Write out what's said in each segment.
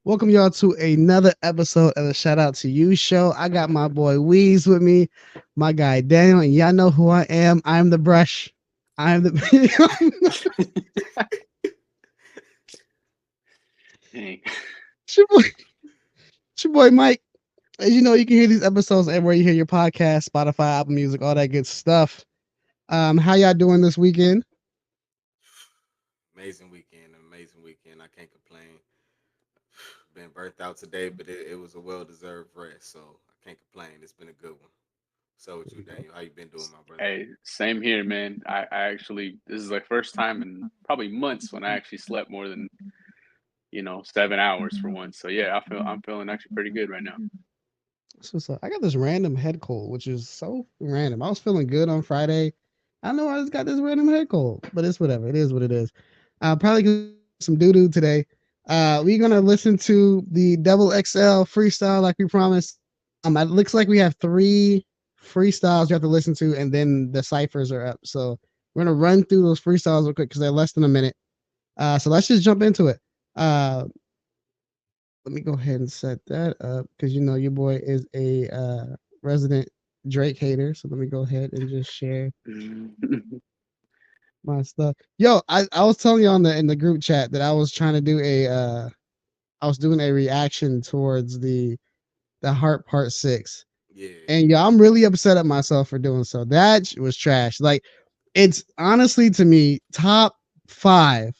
Welcome y'all to another episode of the Shout Out to You show. I got my boy Weez with me, my guy Daniel, and y'all know who I am. I'm the brush. I'm the Dang. it's your boy Mike. As you know, you can hear these episodes everywhere you hear your podcast, Spotify, Apple Music, all that good stuff. How y'all doing this weekend? Amazing weekend, amazing weekend. I can't complain. Been burnt out today, but it was a well-deserved rest, so I can't complain. It's been a good one. So with you, Daniel, how you been doing, my brother? Hey, same here, man. I actually this is the first time in probably months when I actually slept more than 7 hours for once. So yeah, I'm feeling actually pretty good right now. So I got this random head cold, which is so random. I was feeling good on Friday. I know I just got this random head cold, but it's whatever. It is what it is. Probably some doo doo today. We're gonna listen to the double XL freestyle like we promised. It looks like we have three freestyles you have to listen to, and then the ciphers are up. So we're gonna run through those freestyles real quick because they're less than a minute. So let's just jump into it. Let me go ahead and set that up because you know your boy is a resident Drake hater. So let me go ahead and just share my stuff. Yo, I was telling you on the in the group chat that I was trying to do I was doing a reaction towards the Heart Part 6. Yeah, And yeah, I'm really upset at myself for doing so. That was trash. Like it's honestly to me top 5,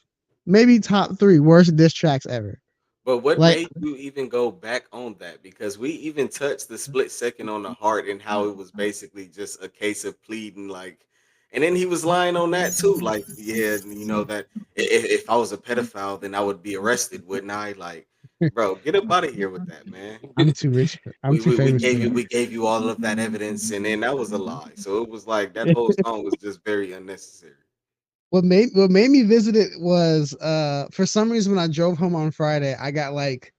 maybe top 3 worst diss tracks ever. but what Like made you even go back on that? Because we even touched the split second on the heart and how it was basically just a case of pleading, like, and then he was lying on that too. Like, yeah, that if I was a pedophile, then I would be arrested, wouldn't I? Like, bro, get up out of here with that, man. I'm too rich for I'm we, too we we famous for gave you that. we gave you all of that evidence, and then that was a lie. So it was like that whole song was just very unnecessary. What made me visit it was for some reason when I drove home on Friday, I got like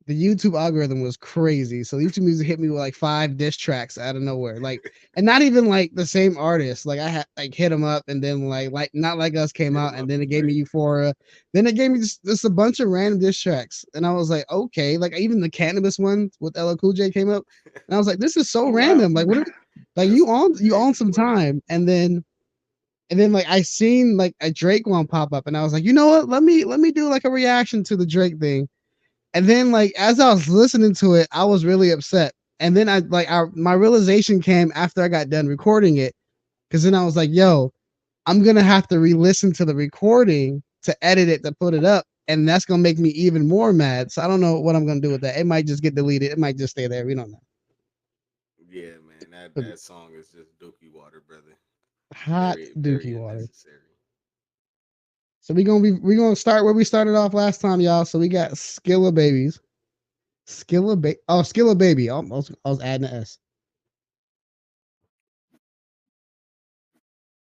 the YouTube algorithm was crazy. So YouTube Music hit me with like 5 diss tracks out of nowhere. Like and not even like the same artist. Like I had like hit them up and then like Not Like Us came Hit out him and up then is it gave me crazy. Euphoria. Then it gave me just a bunch of random diss tracks. And I was like, okay, like even the cannabis one with LL Cool J came up. And I was like, this is so Oh wow, random. Like what are we, like that's you on crazy some work. time. And then like I seen like a Drake one pop up and I was like, you know what? Let me do like a reaction to the Drake thing. And then like as I was listening to it, I was really upset. And then my realization came after I got done recording it. Cause then I was like, yo, I'm gonna have to re-listen to the recording to edit it to put it up. And that's gonna make me even more mad. So I don't know what I'm gonna do with that. It might just get deleted. It might just stay there. We don't know. Yeah, man, that But that song is just dookie water, brother. hot Very, dookie very water. unnecessary. So we gonna start where we started off last time, y'all. So we got Skilla Babies. Skilla Baby. I was adding an S.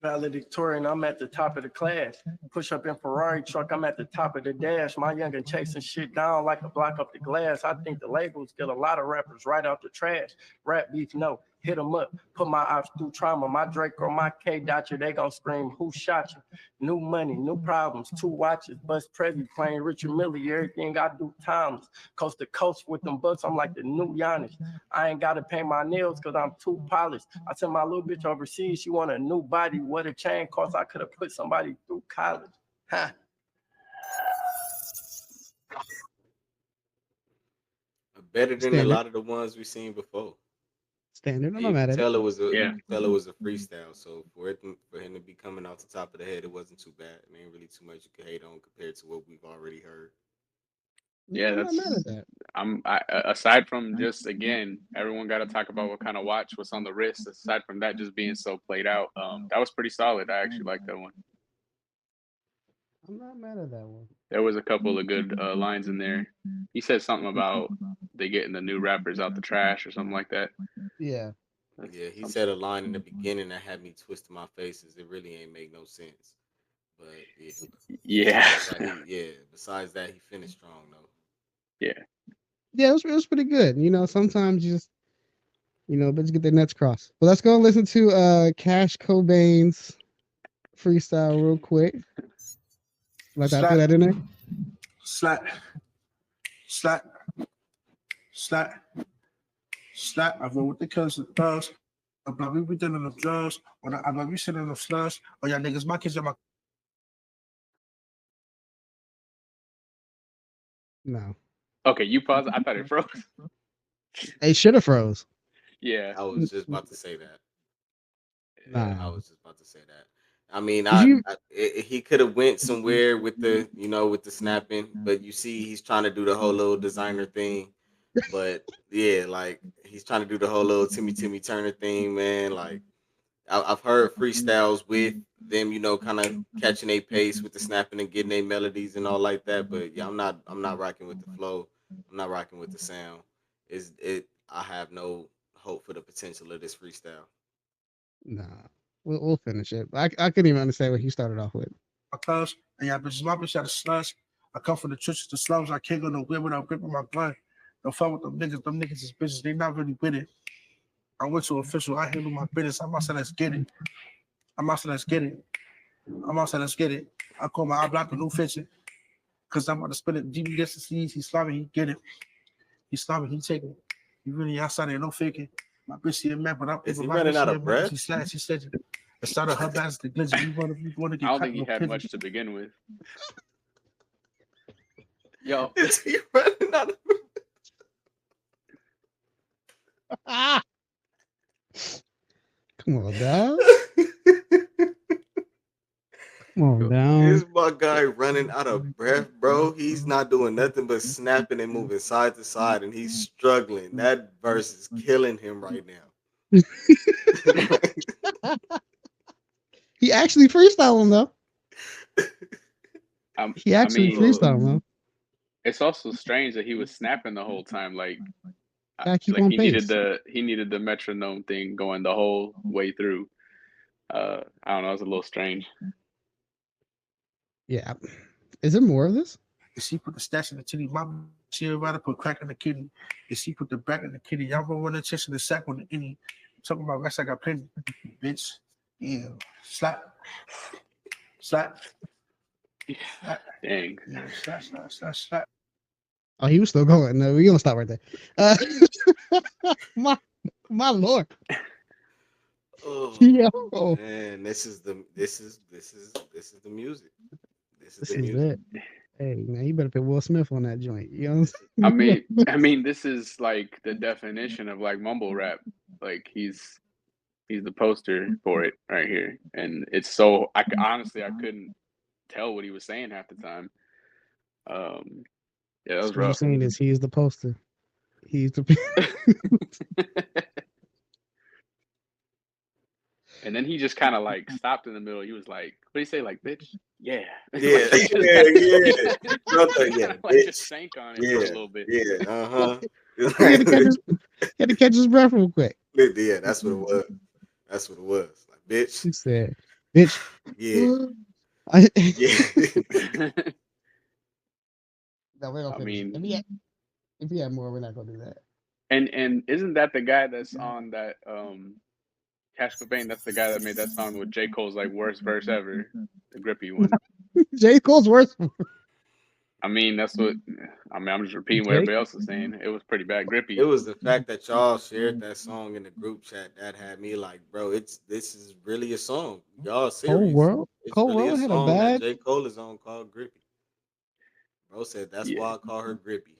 valedictorian, I'm at the top of the class. Push up in Ferrari truck, I'm at the top of the dash. My youngin' chasing shit down like a block up the glass. I think the labels get a lot of rappers right out the trash. Rap beef, no, hit them up. Put my ops through trauma. My Drake or my K Dotcher, they gon' scream, who shot you? New money, new problems, 2 watches, bust Prezi, playing Richard Mille, everything I do timeless. Coast to coast with them bucks, I'm like the new Giannis. I ain't gotta paint my nails cause I'm too polished. I sent my little bitch overseas, she want a new body. What a chain cost, I could have put somebody through college. Ha. Better than a Standard. lot of the ones we've seen before. Standard. I'm And not you mad could at it. tell it was a you Yeah, could tell it was a freestyle. So for him to be coming off the top of the head, it wasn't too bad. I mean, really too much you could hate on compared to what we've already heard. Yeah, yeah. I'm not mad at That's that. aside from just again, everyone got to talk about what kind of watch, what's on the wrist. Aside from that, just being so played out, that was pretty solid. I actually like that one. I'm not mad at that one. There was a couple of good lines in there. He said something about they getting the new rappers out the trash or something like that. Yeah. That's Yeah, he some, said a line in the beginning that had me twisting my faces. It really ain't make no sense. But yeah, yeah, besides that, he finished strong though. yeah. Yeah, it was pretty good. You know, sometimes you just let's get their nuts crossed. But let's go and listen to Cash Cobain's freestyle real quick. Like I threw Slap, that in there. slap, Slap, slap, slap. I roll with the killers and thugs. I'm like, we be doing them drugs. I'm like, we sending them slugs. Oh, y'all niggas, my kids are my. No. Okay, you pause. I thought it froze. It should have froze. Yeah. I was just about to say that. Nah. I was just about to say that. I mean, You he could have went somewhere with the with the snapping, but you see, he's trying to do the whole little designer thing. But yeah, like he's trying to do the whole little Timmy Turner thing, man. Like I've heard freestyles with them, kind of catching a pace with the snapping and getting their melodies and all like that. But yeah, I'm not rocking with the flow. I'm not rocking with the sound. I have no hope for the potential of this freestyle. nah. We'll finish it. I couldn't even understand what he started off with. My cuz, and y'all bitches, my bitch out of slush. I come from the trenches, the slums. I can't go nowhere without gripping my gun. Don't fuck with them niggas. Them niggas is bitches. They not really with it. I went to official. I handle my business. I'm outside. Let's get it. I'm outside. Let's get it. I'm outside. Let's get it. I call my I block the new fishing. Cause I'm about to spin it. GB gets the seeds. He's slamming. He get it. He's slamming. He taking it. He really outside there. No faking. My bitch see a man, but I'm Is he my running bitch out see a of man. breath? She said. She said. It started her back the glitch. You want to I get don't caught think he no had pigeon. much to begin with. Yo, Is he running out of Ah, come on, dog. Come on, down. Is my guy running out of breath, bro? He's not doing nothing but snapping and moving side to side, and he's struggling. That verse is killing him right now. He actually freestyling though. He I actually mean, freestyling though. it's also strange that he was snapping the whole time. Gotta keep like on he pace. needed the metronome thing going the whole way through. I don't know. It's a little strange. Yeah. Is there more of this? If she put the stash in the titty, my she rather put crack in the kidney. If she put the back in the kitty, y'all gonna run the chest in the sack on the innie. Talking about rest, I got plenty, bitch. Yeah, slap, slap, slap. Dang. Yeah, slap, slap, slap, slap. Oh, he was still going. No, we're gonna stop right there. My lord. Oh Yo. man, this is the music. This is the This is music. it. Hey, man, you better put Will Smith on that joint. You know what I'm saying? I mean, this is like the definition of like mumble rap. Like he's the poster for it right here, and it's so. Honestly, I couldn't tell what he was saying half the time. Yeah, that was So what you're rough. saying is he's the poster. He's the And then he just kind of like stopped in the middle. He was like, "What do you say? Like, bitch? Yeah, Yeah, like, yeah, brother, he yeah, kind of like just sank on it for a little bit. yeah, he had to catch his breath real quick. Yeah, that's what it was. That's what it was. Like, bitch. He said, bitch. Yeah. I, Yeah. no, we're gonna I finish it. mean, If he had more, we're not gonna do that. and isn't that the guy that's on that Cash Cobain? That's the guy that made that song with J. Cole's like worst verse ever, the grippy one. J. Cole's worse. I mean, that's what. I mean, I'm just repeating what Jake? everybody else is saying. It was pretty bad, grippy. It was the fact that y'all shared that song in the group chat that had me like, bro, this is really a song. Y'all serious. It's Cold really a World had a song that bad. J. Cole is on called Grippy. Bro said that's Yeah. why I call her Grippy.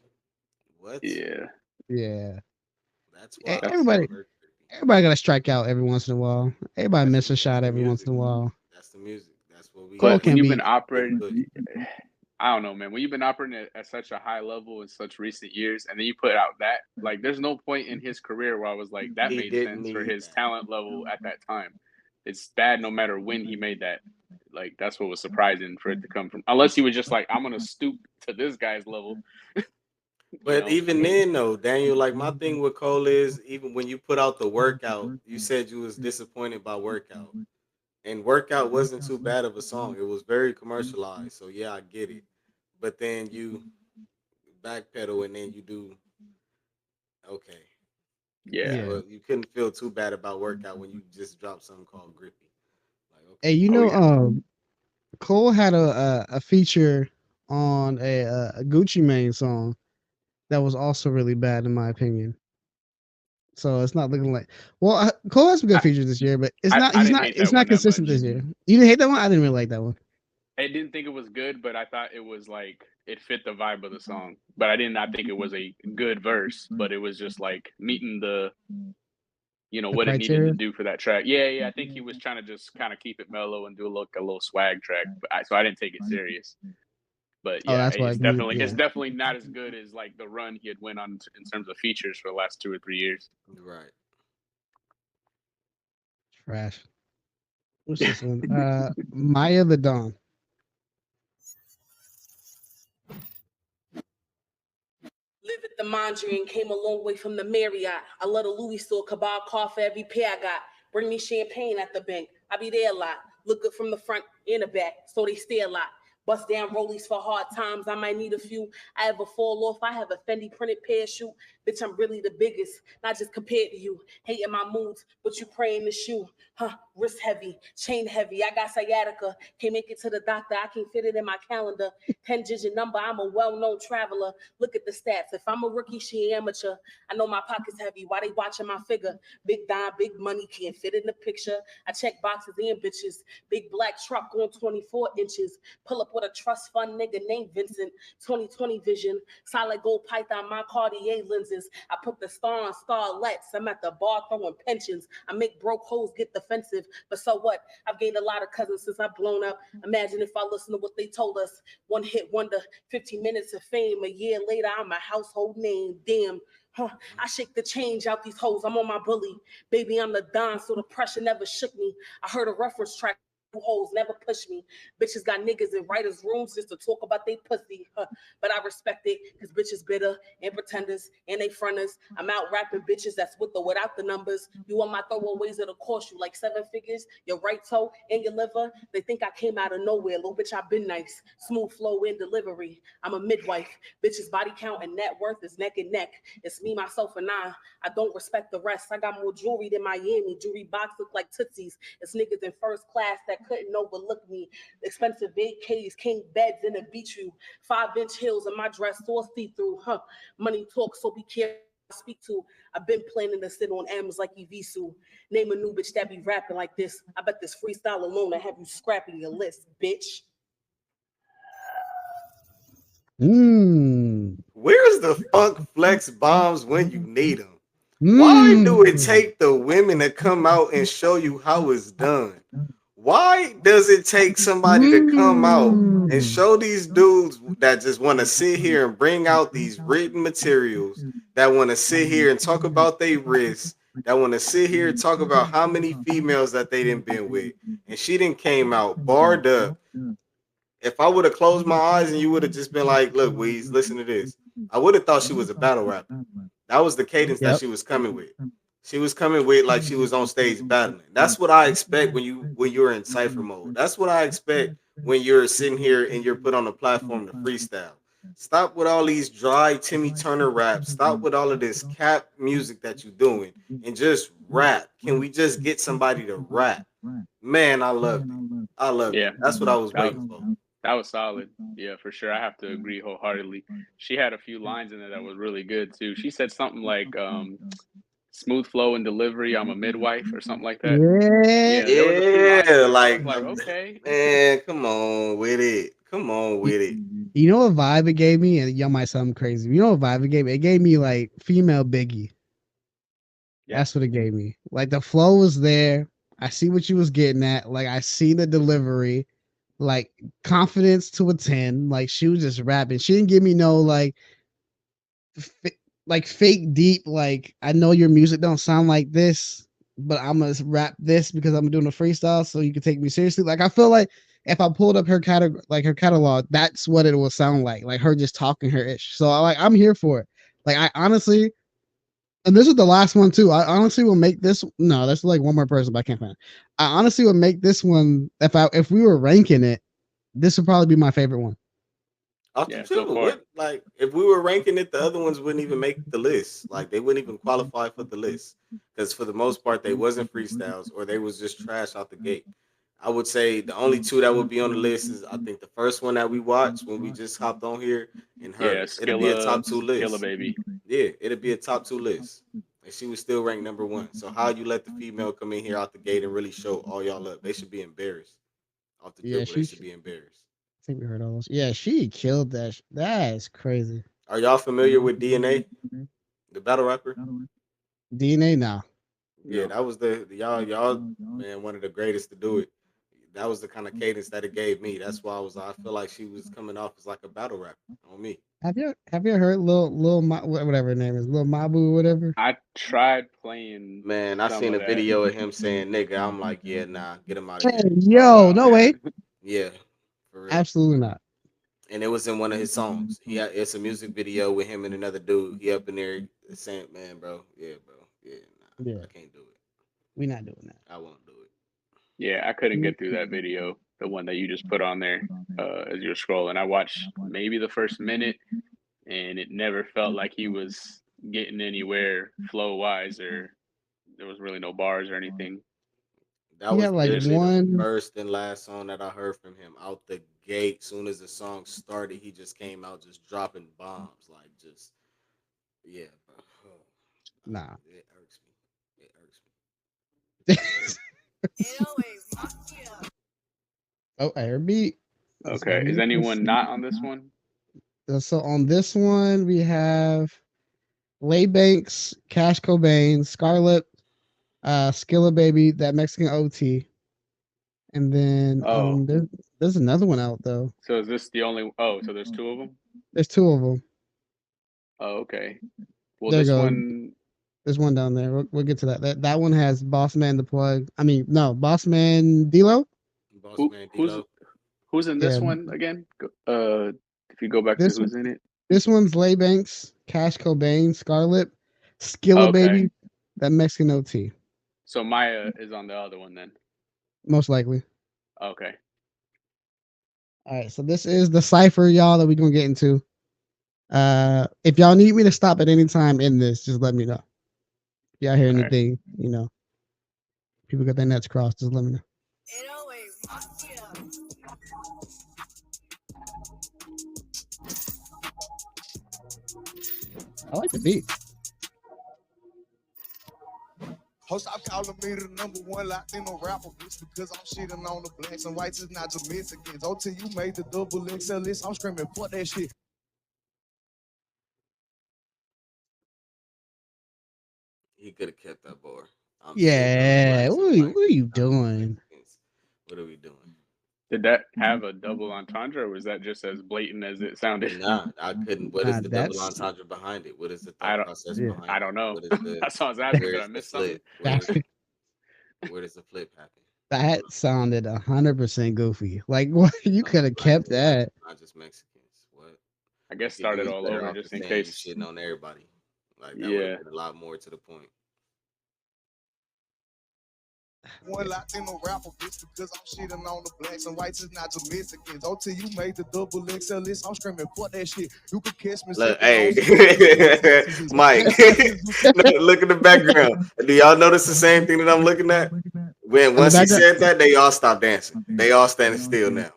What? Yeah. Yeah. That's why I Everybody, call her Grippy. everybody got to strike out every once in a while. Everybody That's miss a shot the every once music. in a while. That's the music. That's what we Cole But when can you've be. been operating, I don't know, man. When you've been operating at such a high level in such recent years, and then you put out that, like, there's no point in his career where I was like, that He made didn't sense for need his that. talent level at that time. It's bad no matter when he made that. Like, that's what was surprising for it to come from. Unless he was just like, I'm gonna stoop to this guy's level. But even then, though, Daniel, like my thing with Cole is even when you put out the workout, you said you was disappointed by workout, and workout wasn't too bad of a song. It was very commercialized, so yeah, I get it. But then you backpedal and then you do okay. Yeah. Well, you couldn't feel too bad about workout when you just dropped something called Grippy. Like Hey, okay, you Oh know, yeah. Cole had a feature on a Gucci Mane song, that was also really bad in my opinion. So it's not looking like. Well, Cole has some good features this year, but it's not. I He's didn't not. hate It's that not one that consistent much. this year. You didn't hate that one? I didn't really like that one. I didn't think it was good, but I thought it was like it fit the vibe of the song. But I did not think it was a good verse, but it was just like meeting the The what it needed to criteria. do for that track. Yeah. I think he was trying to just kind of keep it mellow and do a little swag track. But so I didn't take it serious. But Oh, yeah, that's why. it's Yeah, definitely not as good as like the run he had went on in terms of features for the last 2 or 3 years. Right. trash. What's this one? Maya the Dawn. Lived at the Mondrian and came a long way from the Marriott. I love the Louis store, cabal car for every pair I got. Bring me champagne at the bank. I be there a lot. Look good from the front and the back, so they stare a lot. Bust down rollies for hard times. I might need a few. I ever fall off. I have a Fendi printed parachute. Bitch, I'm really the biggest, not just compared to you. Hating my moods, but you praying the shoe. Huh, wrist heavy, chain heavy. I got sciatica. Can't make it to the doctor. I can't fit it in my calendar. 10-digit number. I'm a well-known traveler. Look at the stats. If I'm a rookie, she amateur. I know my pocket's heavy. Why they watching my figure? Big dime, big money. Can't fit in the picture. I check boxes and bitches. Big black truck on 24 inches. Pull up with a trust fund nigga named Vincent. 2020 vision. Solid gold python, my Cartier lenses. I put the star on starlets. I'm at the bar throwing pensions. I make broke hoes get defensive. But so what? I've gained a lot of cousins since I've blown up. Imagine if I listen to what they told us. One hit wonder, 15 minutes of fame. A year later, I'm a household name. Damn. Huh. I shake the change out these hoes. I'm on my bully. Baby, I'm the Don, so the pressure never shook me. I heard a reference track. Hoes never push me. Bitches got niggas in writers' rooms just to talk about they pussy. But I respect it because bitches bitter and pretenders and they fronters. I'm out rapping bitches that's with or without the numbers. You want my throwaways that'll cost you like 7 figures. Your right toe and your liver. They think I came out of nowhere. Little bitch, I've been nice. Smooth flow in delivery. I'm a midwife. Bitches body count and net worth is neck and neck. It's me, myself, and I don't respect the rest. I got more jewelry than Miami. Jewelry box look like Tootsies. It's niggas in first class that couldn't overlook me. Expensive vacays, king beds in a beach view. 5-inch heels in my dress, all see-through. Money talk, so be careful. Speak to. I've been planning to sit on M's like Evisu. Name a new bitch that be rapping like this. I bet this freestyle alone I have you scrapping your list, bitch. Where's the funk flex bombs when you need them? Why do it take the women to come out and show you how it's done? Why does it take somebody to come out and show these dudes that just want to sit here and bring out these written materials, that want to sit here and talk about their wrists, that want to sit here and talk about how many females that they didn't been with, and she didn't came out barred up. If I would have closed my eyes and you would have just been like, look, Weez, listen to this, I would have thought she was a battle rapper. That was the cadence that she was coming with. She was coming with like she was on stage battling. That's what I expect when you're in cypher mode. That's what I expect when you're sitting here and you're put on a platform to freestyle. Stop with all these dry Timmy Turner raps. Stop with all of this cap music that you're doing and just rap. Can we just get somebody to rap? Man, I loved it. I loved it. That's what I was waiting for. That was solid. Yeah, for sure. I have to agree wholeheartedly. She had a few lines in there that was really good too. She said something like smooth flow and delivery, I'm a midwife or something like that. Yeah, there was a few lines Yeah, there where I like was like, okay. man, come on with it. Come on with it. You know what vibe it gave me? And y'all might sound crazy. You know what vibe it gave me? It gave me like female Biggie. Yeah. That's what it gave me. Like the flow was there. I see what you was getting at. Like I see the delivery. Like confidence to a 10. Like she was just rapping. She didn't give me no like like fake deep. Like I know your music don't sound like this, but I'm gonna rap this because I'm doing a freestyle, so you can take me seriously. Like I feel like if I pulled up her catalog, that's what it will sound like her just talking her ish. So I'm here for it. Like I honestly, and this is the last one too. I honestly will make this. No, that's like one more person, but I can't find it. I honestly would make this one if we were ranking it. This would probably be my favorite one. Like if we were ranking it, the other ones wouldn't even make the list. Like they wouldn't even qualify for the list because for the most part they wasn't freestyles or they was just trash out the gate. I would say the only two that would be on the list is I think the first one that we watched when we just hopped on here and Yeah, her. It'll be a top two Skilla list. Baby. Yeah, it'll be a top two list. And she was still ranked number one. So how you let the female come in here out the gate and really show all y'all up? They should be embarrassed. Off the Yeah, dribble, they she. should be embarrassed. I think we heard all those. Yeah, she killed that. That is crazy. Are y'all familiar with DNA, the battle rapper? DNA now. Yeah, No. that was the y'all man, one of the greatest to do it. That was the kind of cadence that it gave me. That's why I feel like she was coming off as like a battle rapper on me. Have you heard whatever her name is, Lil Mabu, whatever? I tried playing Man, I some seen of a that. video of him saying nigga. I'm like, yeah, nah, get him out of Hey, here. yo, Oh no wow. way, Yeah, for real. absolutely not. And it was in one of his songs. It's a music video with him and another dude. He up in there saying, man, bro, yeah, nah, Yeah, I can't do it. we're not doing that. I won't do it. Yeah, I couldn't get through that video, the one that you just put on there, as you were scrolling. I watched maybe the first minute, and it never felt like he was getting anywhere flow wise, or there was really no bars or anything. That He was had like literally the one. first and last song that I heard from him out the gate. Soon as the song started, he just came out just dropping bombs, like just yeah, bro. Nah. It irks me. It irks Oh, I heard beat. Let's go Okay, is mute this. anyone not on this one? So on this one we have Lay Banks, Cash Cobain, Scarlet, Skilla Baby, that Mexican OT, and then Oh, there's another one out though. so is this the only? Oh, so there's two of them. There's two of them. Oh, okay. Well, There you this go. one. There's one down there. We'll get to that. That one has Boss Man the Plug. I mean, no, Boss Man D'Lo. me. Boss Who man who's D-Lo. who's in Yeah, this one again? If you go back to this who's in it. this one's Lay Banks, Cash Cobain, Scarlet, Skilla Okay, Baby, that Mexican OT, so Maya is on the other one then. most likely. Okay. All right, so this is the cipher, y'all, that we're gonna get into. If y'all need me to stop at any time in this, just let me know. If y'all hear All right. anything, people got their nets crossed, just let me know. I like the beat. Ho, stop calling me the number one Latino rapper, bitch, because I'm shitting on the blacks and whites, it's not just Mexicans. Oh, till you made the double XL list, I'm screaming, fuck that shit. He could have kept that bar. I'm shitting on the Yeah, blacks and what are whites. you Not the doing? Mexicans. What are we doing? Did that have a double entendre, or was that just as blatant as it sounded? Nah, I couldn't. What is Nah, the double that's entendre behind it? What is the I thought don't. process yeah. behind I it? don't know. What is the That's why I was asking. where Did I is the miss something? flip? Where does the flip happen? That sounded 100% goofy. Like, what? You On the could have blacks kept and whites, that. not just Mexicans. What I you guess could start it use all better over off just just in saying you case. shitting on everybody. Like that would Yeah. have been a lot more to the point. One Latino rapper, bitch, because I'm shitting on the blacks and whites, it's not just Mexicans. Oh, till you made the double XL list, I'm screaming, fuck that shit. You could catch me Look, sipping on hey, some Mike, no, look at the background. Do y'all notice the same thing that I'm looking at? When On the once he background. said that, they all stopped dancing. They all standing still now.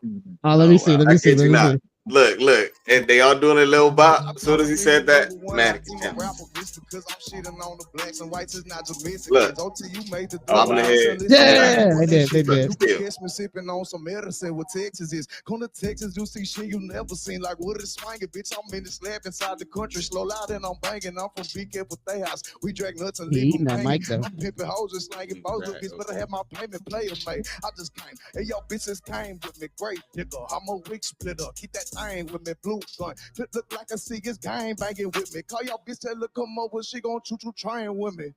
Oh, let me Oh see. wow. Let I me see. kid Let you me not. see. Look, and they all doing a little bop. As soon as he said that, one mannequin Latino jump. rapper, bitch, because I'm shitting on the blacks and whites, it's not just Mexicans. Look, Oh, till you made the Oh double bobbing the wow. XL head. list, I'm Yeah, screaming, Yeah, fuck they that did. They shit. did. You could still. catch me sipping on some medicine what Texas is. Come to Texas, you see shit you never seen. Like, what is swinging, bitch? I'm in the slab inside the country, slow loud and I'm banging. I'm from BK with they house. We drag nuts and He leave eating them that hanging. mic though. I'm pimping hoes and slanging We bows, drag, bitch, but I okay. have my payment player made. I just came. Hey, yo, bitches came with me. Great digger. I'm a wig splitter. Keep that thing with me. Blue gun. Flip look like a see his gang banging with me. Call y'all bitch, tell her come over. She gon' choo-choo train with me.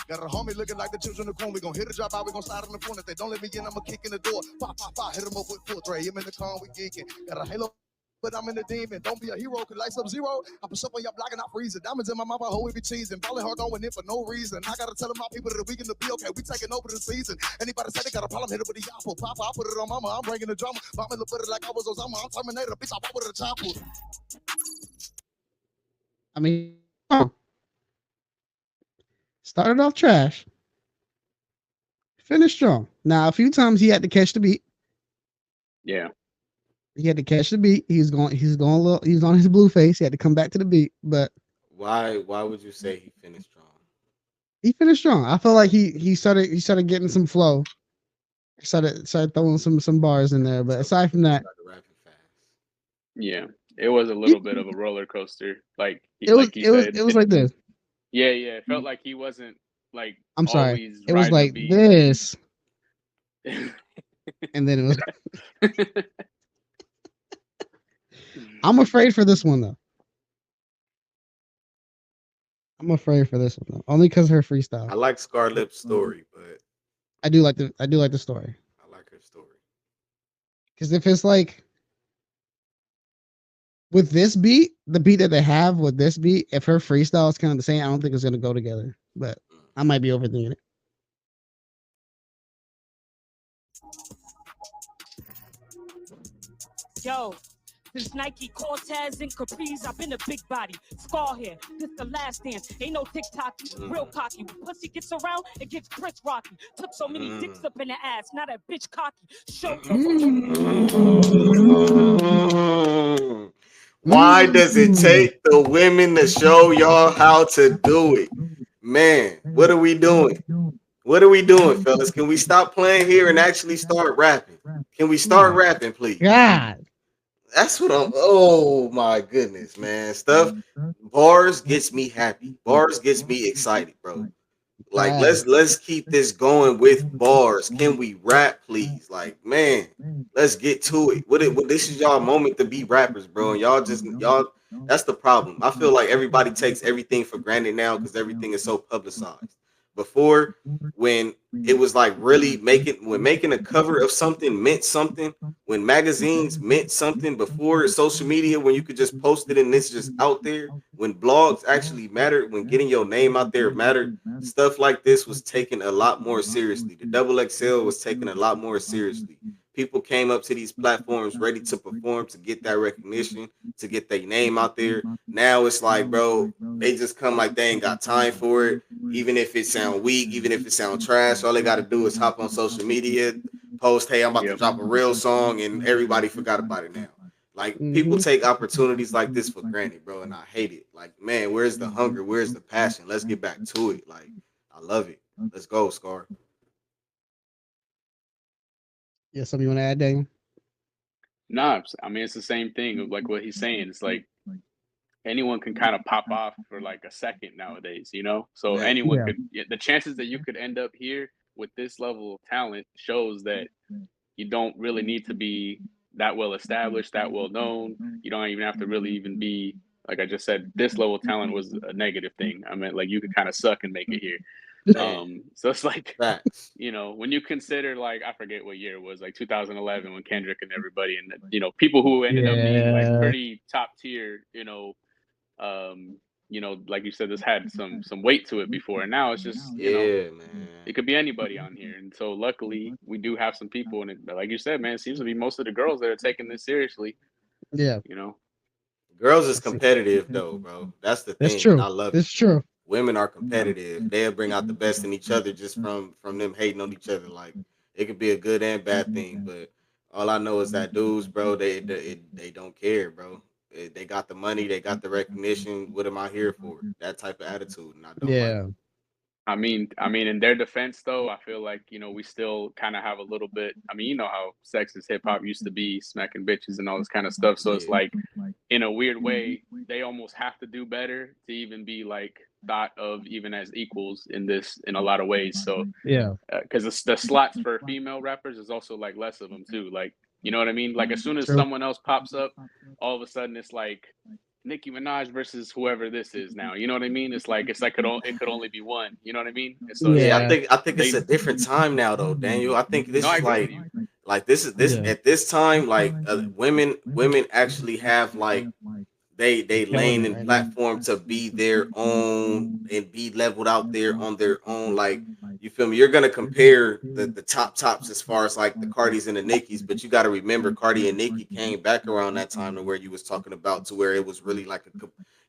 Got a homie looking like the children of the corn. We gon' hit a drop out, we gon' slide in the corner. If they don't let me in, I'ma kick in the door. Pop, pop, pop, hit him up with full tray. Him in the car, we geeking. Got a halo, but I'm in the demon. Don't be a hero, cause lights up zero. I push up on your block and I freeze it. Diamonds in my mouth, I hold every cheese. And falling hard going in for no reason. I gotta tell my people that the weekend to be okay. We taking over the season. Anybody say they got a problem, hit it with the apple. Papa, I put it on mama, I'm bringing the drama. Mama look better like I was Osama. I'm Terminator, bitch, I pop with a chopper. I mean, started off trash. Finished strong. Now a few times he had to catch the beat. Yeah. He had to catch the beat. He's going a little. He was on his blue face. He had to come back to the beat, but Why would you say he finished strong? he finished strong. I feel like he started getting some flow. Started throwing some bars in there. But So aside from that, started rapping fast. Yeah. It was a he, little bit of a roller coaster. Like it was like you it was said, it was like this. yeah, it felt like he wasn't like I'm sorry. always It was riding a like beat. this, and then it was. I'm afraid for this one though. I'm afraid for this one though, only because her freestyle. I like Scarlip's story, but I do like the story I like her story. because if it's like with this beat, the beat that they have with this beat, if her freestyle is kind of the same, I don't think it's gonna go together. But I might be overthinking it. Yo, this Nike Cortez and Caprice, I've been a big body. Scar here, this the last dance. Ain't no TikTok, real cocky. When pussy gets around, it gets Chris Rocky. Took so many dicks up in the ass, now that bitch cocky. Show. Why does it take the women to show y'all how to do it? Man, what are we doing? What are we doing, fellas? Can we stop playing here and actually start rapping? Can we start rapping, please? God, That's what I'm. Oh my goodness, man. Stuff. Bars gets me happy. Bars gets me excited, bro. Like God. let's keep this going with bars. Can we rap, please? Like, man, let's get to it. What this is y'all moment to be rappers, bro. And y'all that's the problem. I feel like everybody takes everything for granted now because everything is so publicized. Before, when it was like really making a cover of something meant something, when magazines meant something before social media, when you could just post it and it's just out there, when blogs actually mattered, when getting your name out there mattered, stuff like this was taken a lot more seriously. The double XL was taken a lot more seriously. People came up to these platforms ready to perform, to get that recognition, to get their name out there. Now it's like, bro, they just come like they ain't got time for it. Even if it sound weak, even if it sound trash, all they got to do is hop on social media, post, hey, I'm about to Yep. drop a real song, and everybody forgot about it now. Like, people take opportunities like this for granted, bro, and I hate it. Like, man, where's the hunger? Where's the passion? Let's get back to it. Like, I love it. Let's go, Scar. Yeah, something you want to add, Daniel? Nah, I mean it's the same thing of like what he's saying. It's like anyone can kind of pop off for like a second nowadays, you know? So Man. anyone Yeah. could the chances that you could end up here with this level of talent shows that you don't really need to be that well established, that well known. You don't even have to really even be like I just said, this level of talent was a negative thing. I mean, like you could kind of suck and make it here. Man, So it's like, facts. you know, when you consider like I forget what year it was, like 2011 when Kendrick and everybody and you know people who ended up being like Yeah. pretty top tier, like you said, this had some weight to it before, and now it's just Yeah, it man. could be anybody on here, and so luckily we do have some people, and like you said, man, it seems to be most of the girls that are taking this seriously, Yeah. you know. Girls is I see. competitive though, bro. That's the That's thing, and true. I love it. That's true. Women are competitive. They'll bring out the best in each other just from them hating on each other. Like, it could be a good and bad thing, but all I know is that dudes, bro, they don't care, bro. They got the money, they got the recognition. What am I here for? That type of attitude, and I don't like Yeah. it. I mean, in their defense, though, I feel like we still kind of have a little bit. I mean, you know how sexist hip hop used to be, smacking bitches and all this kind of stuff. So it's Yeah, like, in a weird way, they almost have to do better to even be like thought of even as equals in this in a lot of ways. So Yeah. because the slots for female rappers is also like less of them too. Like you know what I mean? Like as soon as True. someone else pops up, all of a sudden it's like Nicki Minaj versus whoever this is now. You know what I mean? It's like it could only be one. You know what I mean? And so it's yeah. like Yeah. I think it's they. a different time now, though, Daniel. I think No, this I is agree with you. like this Yeah. at this time, like women actually have like they Killing lane it and right now. platform to be their own and be leveled out there on their own. Like, You feel me? You're gonna compare the tops as far as like the Cardis and the Nickies, but you got to remember Cardi and Nicki came back around that time to where you was talking about to where it was really like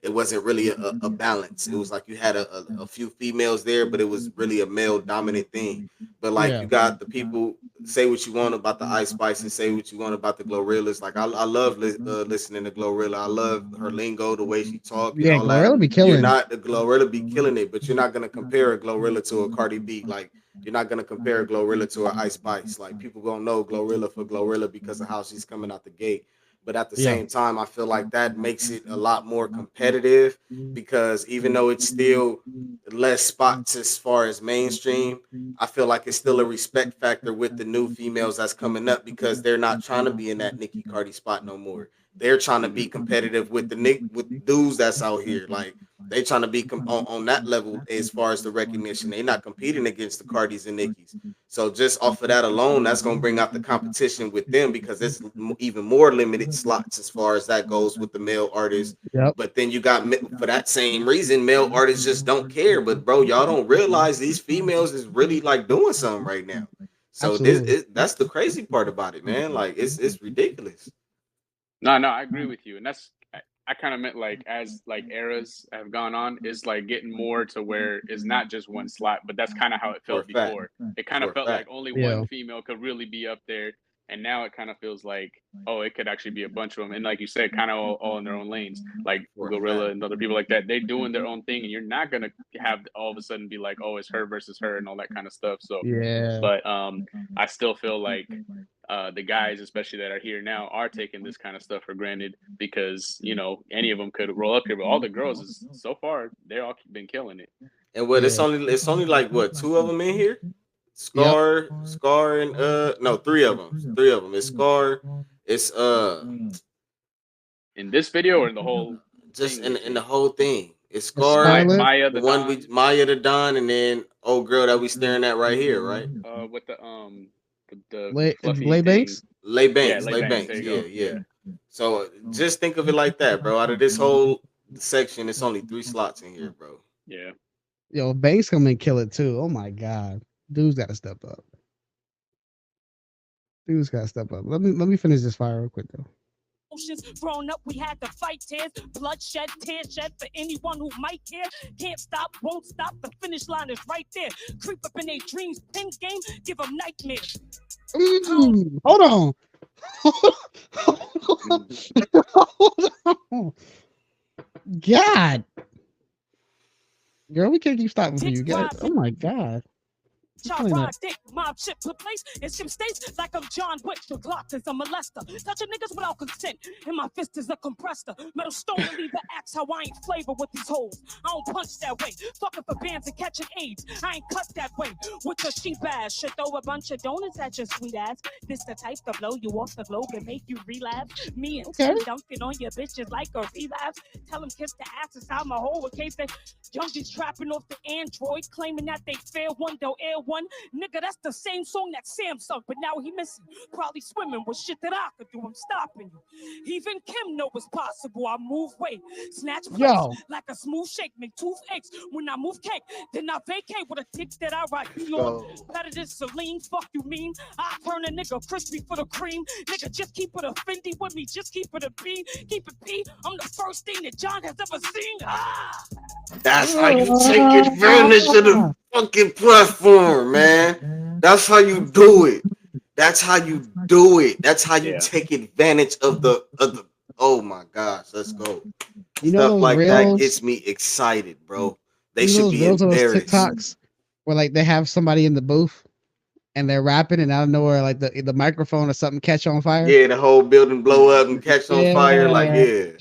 it wasn't really a balance. It was like you had a few females there, but it was really a male dominant thing. But like Yeah. you got the people say what you want about the Ice Spice and say what you want about the Glorillaz. Like I love listening to Glorilla. I love her lingo, the way she talk and Yeah, all that. Glorilla be You're killing. not the Glorilla be killing it, but you're not gonna compare a Glorilla to a Cardi B. Like you're not gonna compare a Glorilla to an Ice Spice. Like people gonna know Glorilla for Glorilla because of how she's coming out the gate. But at the Yeah. same time, I feel like that makes it a lot more competitive because even though it's still less spots as far as mainstream, I feel like it's still a respect factor with the new females that's coming up because they're not trying to be in that Nicki Cardi spot no more. They're trying to be competitive with the Nick with dudes that's out here. Like they trying to be on that level as far as the recognition. They're not competing against the Cardis and Nickies. So just off of that alone, that's gonna bring out the competition with them because it's even more limited slots as far as that goes with the male artists. Yep. But then you got for that same reason, male artists just don't care. But bro, y'all don't realize these females is really like doing something right now. So Absolutely. that's the crazy part about it, man. Like it's ridiculous. No, I agree with you, and that's I kind of meant like as like eras have gone on, is like getting more to where it's not just one slot, but that's kind of how it For a felt fact. before. It kind For of a felt like fact. only one Yeah. female could really be up there, and now it kind of feels like oh, it could actually be a bunch of them, and like you said, kind of all in their own lanes, like For a Gorilla fact. and other people like that. They're doing their own thing, and you're not gonna have all of a sudden be like oh, it's her versus her and all that kind of stuff. So, Yeah. but I still feel like the guys, especially that are here now, are taking this kind of stuff for granted because you know any of them could roll up here, but all the girls is so far they all been killing it. And what Yeah. it's only like what two of them in here? Yep. Scar, and no, three of them. Three of them. It's Scar. It's In this video or in the whole just thing, in the whole thing. It's It's Scar, Scarlet. Maya the the one Don, we Maya the Don, and then old girl that we staring at right here, right? with the Lay fluffy thing. Banks. Yeah, Lay Lay Banks. There Banks. you Yeah, go. yeah. Yeah, So just think of it like that, bro. Out of this whole section, it's only 3 slots in here, bro. yeah. Yo, Banks come and kill it too. Oh my god. Dude's gotta step up. Dude's gotta step up. Let me finish this fire real quick though. Growing up, we had to fight tears, bloodshed, tears shed for anyone who might care. Can't stop, won't stop. The finish line is right there. Creep up in their dreams, pin game, give them nightmares. Hold on. Hold on. God. Girl, we can't keep stopping for you guys. Oh my god. Chop ride dick, mob shit put place in some states like I'm John Wick. The Glock is a molester. Touching niggas without consent. And my fist is a compressor. Metal stone to leave the axe how I ain't flavor with these hoes. I don't punch that way. Fucking for bands and catching AIDS. I ain't cut that way. With your cheap ass. Should throw a bunch of donuts at your sweet ass. This the type to blow you off the globe and make you relapse. Me and Tim dunking on your bitches like a relapse. Tell them kiss the ass inside my hole in case they junkies trapping off the Android. Claiming that they fair one, they'll air one. Nigga, that's the same song that Sam sung, but now he missing. Probably swimming with shit that I could do. I'm stopping you. Even Kim know it's possible. I move weight, snatch plates like a smooth shake, make toothaches. When I move cake, then I vacate with a dick that I ride. Be on better than Celine. Fuck you mean? I turn a nigga crispy for the cream. Nigga, just keep it a Fendi with me. Just keep it a B. Keep it P. I'm the first thing that John has ever seen. Ah! That's how you take advantage of the fucking platform, man. That's how you do it. That's how you do it. That's how you take advantage of the oh my gosh, let's go. You know Stuff those like reels, that gets me excited, bro. They should be reels of those embarrassed. TikToks where like they have somebody in the booth and they're rapping and out of nowhere like the microphone or something catch on fire. Yeah, the whole building blow up and catch on fire. Like, yeah.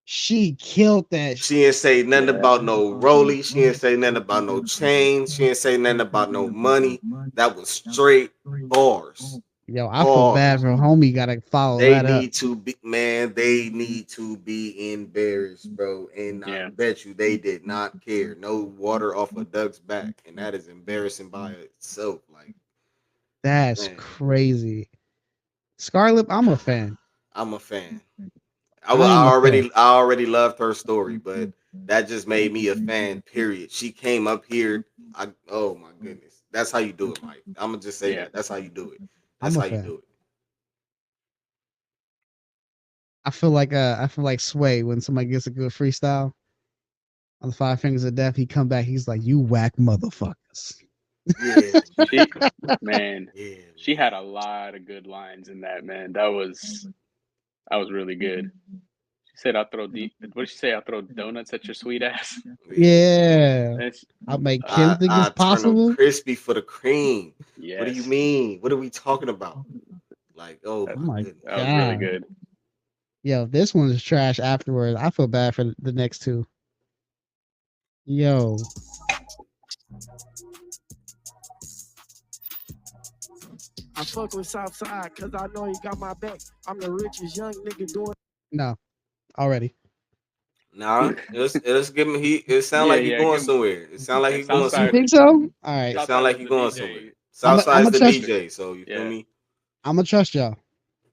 She killed that. She ain't say nothing about no rollie. She ain't say nothing about no chain. She ain't say nothing about no money. That was straight bars. Yo, I feel bad for homie. Gotta follow they that up. need to be, man. They need to be embarrassed, bro. And I bet you they did not care. No water off a duck's back, and that is embarrassing by itself. Like, that's crazy. Scarlett, I'm a fan. I'm a fan. I already loved her story, but that just made me a fan. Period. She came up here Oh my goodness, that's how you do it, Mike. I'm gonna just say Yeah. that. That's how you do it. That's I'm a how you fan. do it. I feel like Sway when somebody gets a good freestyle on the Five Fingers of Death. He come back. He's like, "You whack motherfuckers." Yeah, She, man, yeah, she had man. a lot of good lines in that, man. That was really good. She said, "I'll throw what did she say? I'll throw donuts at your sweet ass." Yeah. Yeah, That's I make Kim I think it's I turn them possible. crispy for the cream. What do you yes. mean? What are we talking about? Like, oh That, Oh my my goodness. that was really god. good. Yo, this one is trash afterwards. I feel bad for the next two. Yo, I fuck with Southside cause I know he got my back. I'm the richest young nigga doing. no, already. Nah, it's give me he. It sound Yeah, like he yeah. going Give him. somewhere. It sound like Yeah, he going You Southside. somewhere. think so? All right, It sound Southside like was he the going DJ. somewhere. Southside's I'm the trust. DJ, so you feel Yeah. me? I'm gonna trust y'all.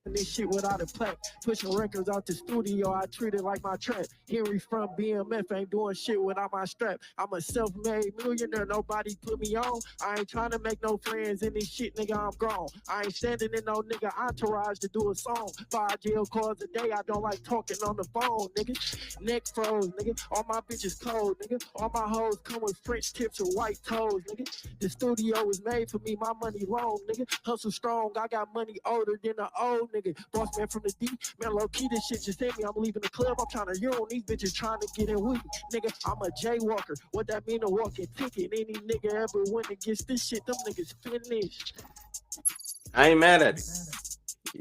this shit without a plaque. Pushing records out the studio, I treat it like my trap. Henry from BMF ain't doing shit without my strap. I'm a self-made millionaire, nobody put me on. I ain't trying to make no friends in this shit, nigga, I'm grown. I ain't standing in no nigga entourage to do a song. 5 jail calls a day, I don't like talking on the phone, nigga. Neck froze, nigga. All my bitches cold, nigga. All my hoes come with French tips and white toes, nigga. The studio was made for me, my money long, nigga. Hustle strong, I got money older than the old nigga. Boss man from the D, man, low key, this shit just hit me. I'm leaving the club, I'm trying to euro. These bitches trying to get in with me, nigga. I'm a jaywalker. What that mean, a walking ticket? Any nigga ever went against this shit, them niggas finished. I ain't mad at it.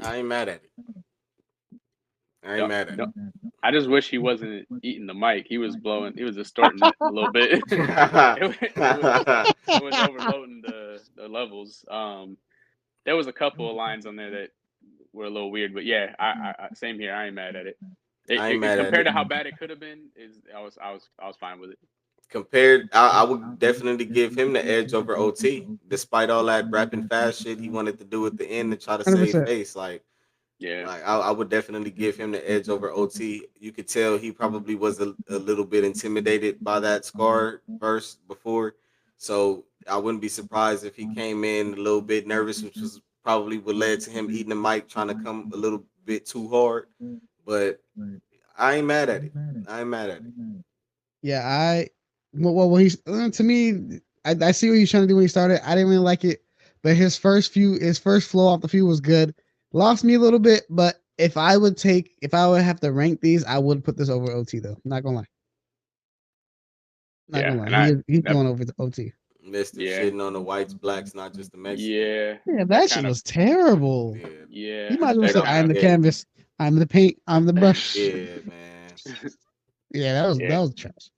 I ain't mad at it. I ain't Don't, mad at don't, I just wish he wasn't eating the mic. He was blowing. He was distorting it a little bit. It was overloading the levels. There was a couple of lines on there that were a little weird, but yeah, I same here. I ain't mad at it. I ain't mad at Compared it. to how bad it could have been, I was fine with it. Compared, I would definitely give him the edge over OT, despite all that rapping fast shit he wanted to do at the end to try to Hundred save percent. face. Like, Yeah, I would definitely give him the edge over OT. You could tell he probably was a little bit intimidated by that Scar verse before, so I wouldn't be surprised if he came in a little bit nervous, which was probably what led to him eating the mic, trying to come a little bit too hard. But I ain't mad at it. I ain't mad at it. Yeah, when he's to me, I see what he's trying to do when he started. I didn't really like it, but his first flow off the few was good. Lost me a little bit, but if I would have to rank these, I would put this over OT though. Not gonna lie. Not yeah, gonna lie. and I He's that going over the OT. Mister yeah, shitting on the whites, blacks, not just the Mexicans. yeah, Yeah, that that shit kind of was terrible. Yeah, He yeah, might as well that said, that kind "I'm of the yeah, canvas, I'm the paint, I'm the brush." yeah, man. Yeah, yeah. that was trash.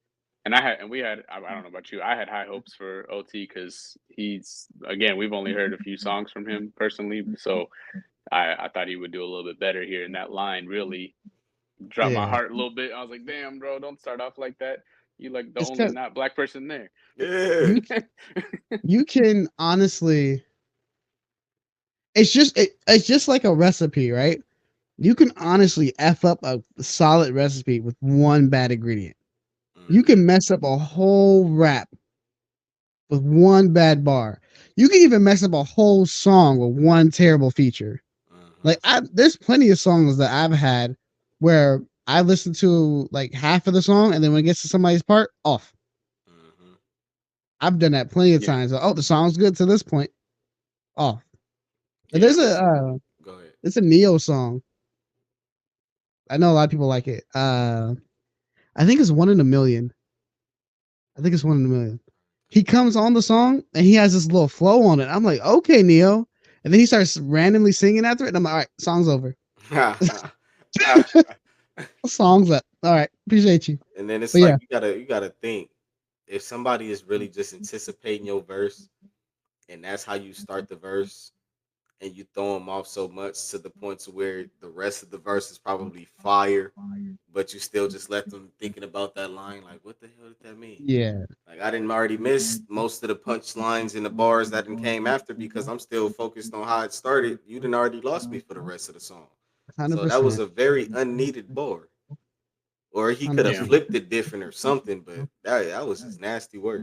And we had I don't know about you. I had high hopes for OT because he's again we've only heard a few songs from him personally, so I thought he would do a little bit better here. And that line really dropped my Yeah, heart a little bit. I was like, damn, bro, don't start off like that. You like the it's only because not black person there. Yeah. you you can honestly, it's just like a recipe, right? You can honestly f up a solid recipe with one bad ingredient. You Mm-hmm. can mess up a whole rap with one bad bar. You can even mess up a whole song with one terrible feature. Mm-hmm. There's plenty of songs that I've had where I listen to like half of the song and then when it gets to somebody's part, off. Mm-hmm. I've done that plenty of Yeah, times. Oh, the song's good to this point, off. And Yeah, listen. Go ahead. there's a Neo song. I know a lot of people like it. I think it's One in a Million. I think it's One in a Million. He comes on the song and he has this little flow on it. I'm like, okay, Neo. And then he starts randomly singing after it. And I'm like, all right, song's over. Song's up. All right, appreciate you. And then it's But like yeah, you gotta think, if somebody is really just anticipating your verse and that's how you start the verse, and you throw them off so much to the point to where the rest of the verse is probably fire, but you still just let them thinking about that line, like, what the hell did that mean? yeah, Like, I didn't already miss most of the punchlines and the bars that came after because I'm still focused on how it started. You didn't already lost me for the rest of the song. hundred So that was percent, a very unneeded bar. Or he hundred could have yeah, percent. flipped it different or something, but that was just nasty work.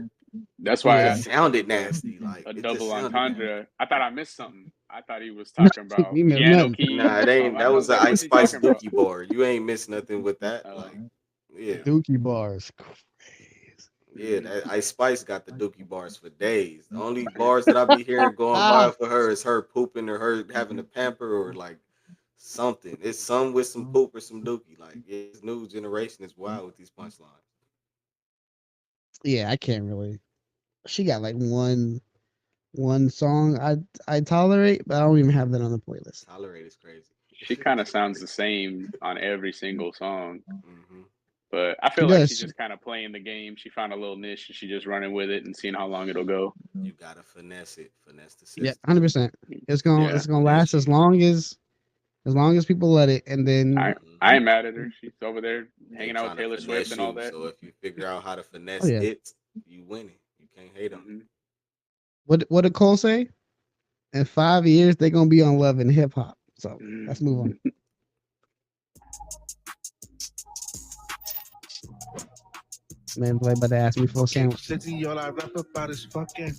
That's why I It asked if sounded it was nasty. Like a it just double sounded nasty. entendre. I thought I missed something. I thought he was No, talking about you missed piano nothing. keys Nah, it or something. ain't. I That was was an like, Ice what's he Spice talking about? Dookie bar. You ain't missed nothing with that. Uh, Like, yeah, Dookie bars, crazy. yeah. mm, That Ice Spice got the Dookie bars for days. The only bars that I be hearing going by for her is her pooping or her having a pamper or like something. It's some with some poop or some Dookie. Like, yeah, this new generation is wild with these punchlines. Yeah, I can't really. She got like one song I tolerate, but I don't even have that on the playlist. Tolerate is crazy. she kind of sounds the same on every single song. Hmm. But I She feel like she's does. just kind of playing the game. She found a little niche and she's just running with it and seeing how long it'll go. You gotta finesse it, finesse the Yeah, system. 100%. Yeah, It's gonna Finesse last cheese. as long as people let it, and then I Hmm. ain't mad at her. She's over there They hanging out with trying to Taylor Swift finesse and all you. that. So if you figure out how to oh finesse yeah. it, you winning. You can't hate on it. Hmm. What did Cole say? In 5 years, they're gonna be on Love and Hip Hop. So let's move on. Man, play about to ask me for a Okay, sandwich. city, all I rap about is fucking.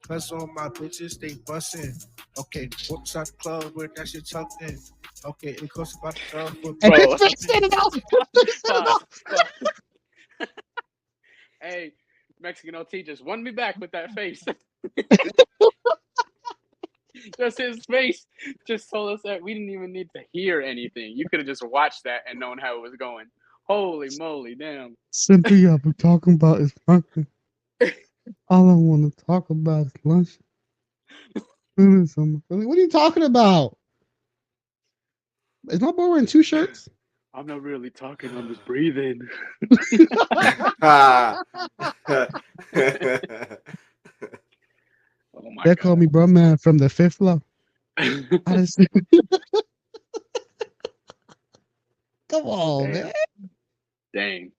Plus all my bitches, they bussin'. Okay, whoops out the club where that shit tucked in. Okay, it costs about the Hey, Bro, Chris, finish it off. Finish it pause, off. pause. Hey, Mexican OT just won me back with that face. Just his face just told us that we didn't even need to hear anything. You could have just watched that and known how it was going. Holy moly, damn. Simply, I've been talking about is fucking. All I want to talk about is lunch. What are you talking about? Is my boy wearing two shirts? I'm not really talking, I'm just breathing. Ah. Oh my They call me bro man from the fifth floor. god. I just come on, Damn. man. Dang.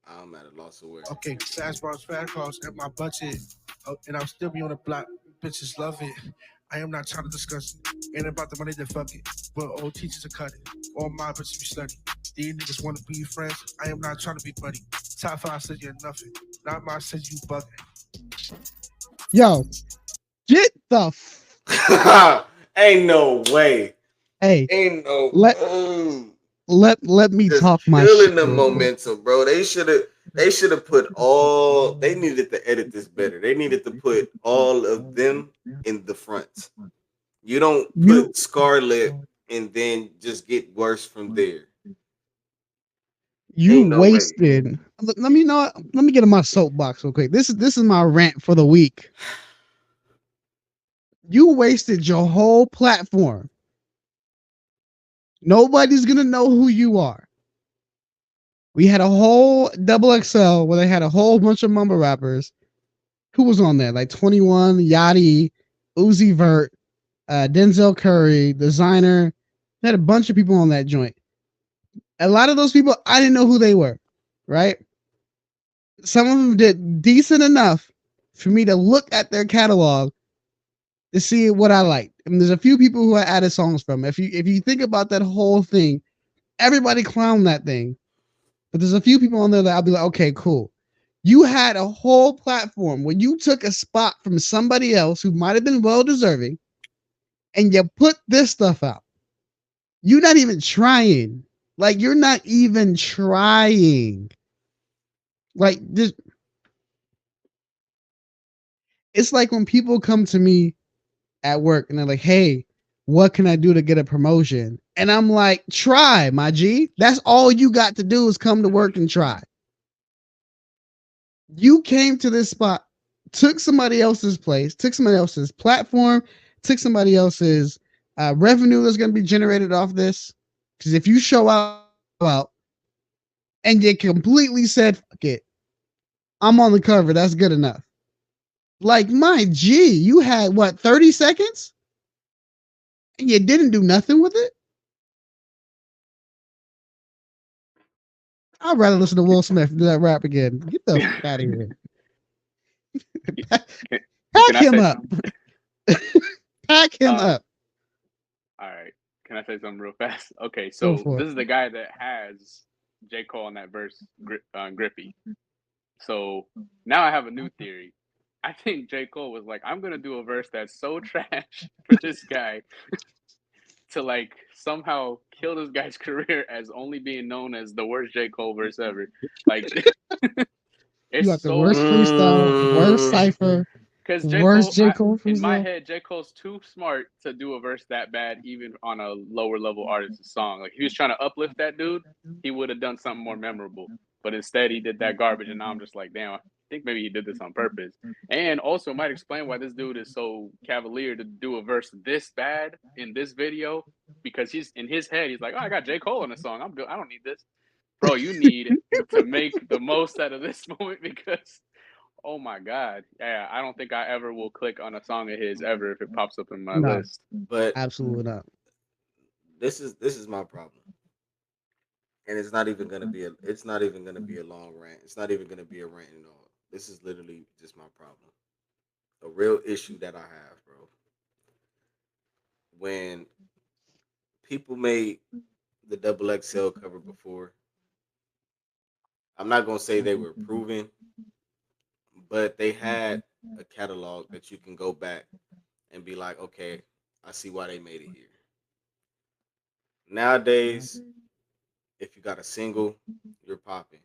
I'm at a loss of words. Okay, fast bars, fast calls at my budget. Oh, and I'll still be on the block. Bitches love it. I am not trying to discuss it. Ain't about the money, then fuck it. But old teachers are cutting. All my bitches be studying. These niggas want to be friends. I am not trying to be buddy. Top 5 said you're nothing. Not my said you bugging. Yo, get the Ain't no way. hey. Ain't no. Let let me Just talk my killing shit the real quick. momentum, bro. They should have. They should have put all. They needed to edit this better. They needed to put all of them in the front. You don't You put Scarlet and then just get worse from there. you Ain't no way. wasted. Let me know. Let me get in my soapbox real quick. This is my rant for the week. You wasted your whole platform. Nobody's gonna know who you are. We had a whole double XL where they had a whole bunch of mumble rappers. Who was on there? Like 21, Yachty, Uzi Vert, Denzel Curry, Designer. They had a bunch of people on that joint. A lot of those people, I didn't know who they were, right? Some of them did decent enough for me to look at their catalog to see what I liked. I mean, there's a few people who I added songs from. If you think about that whole thing, everybody clowned that thing. But there's a few people on there that I'll be like, okay, cool. You had a whole platform where you took a spot from somebody else who might have been well deserving, and you put this stuff out. You're not even trying. Like, you're not even trying. Like, just it's like when people come to me at work and they're like, hey, what can I do to get a promotion? And I'm like, try, my G. That's all you got to do is come to work and try. You came to this spot, took somebody else's place, took somebody else's platform, took somebody else's revenue that's going to be generated off this. Because if you show out and you completely said, fuck it, I'm on the cover, that's good enough. Like, my G, you had what, 30 seconds? And you didn't do nothing with it? I'd rather listen to Will Smith do that rap again. Get the fuck out of here. Can Pack I him say up. something? Pack him up. All right. Can I say something real fast? Okay, Go so for this it. is the guy that has J. Cole on that verse, Grippy. So now I have a new theory. I think J. Cole was like, I'm gonna do a verse that's so trash for this guy to like somehow kill this guy's career as only being known as the worst J. Cole verse ever. Like You it's got the so worst freestyle, worst Mm, cipher, because J. worst Cole, J Cole in my freestyle. head, J. Cole's too smart to do a verse that bad, even on a lower level artist's song. Like if he was trying to uplift that dude, he would have done something more memorable. But instead, he did that garbage, and now I'm just like, damn. I think maybe he did this on purpose, and also might explain why this dude is so cavalier to do a verse this bad in this video. Because he's in his head, he's like, "Oh, I got J. Cole in the song. I'm good. I don't need this, bro. You need to make the most out of this moment because oh my god. Yeah, I don't think I ever will click on a song of his ever if it pops up in my No, list. but absolutely not. this is my problem, and it's not even gonna be a long rant. It's not even gonna be a rant at all. This is literally just my problem, a real issue that I have, bro. When people made the double XL cover before, I'm not gonna say they were proven, but they had a catalog that you can go back and be like, okay, I see why they made it here. Nowadays, if you got a single, you're popping.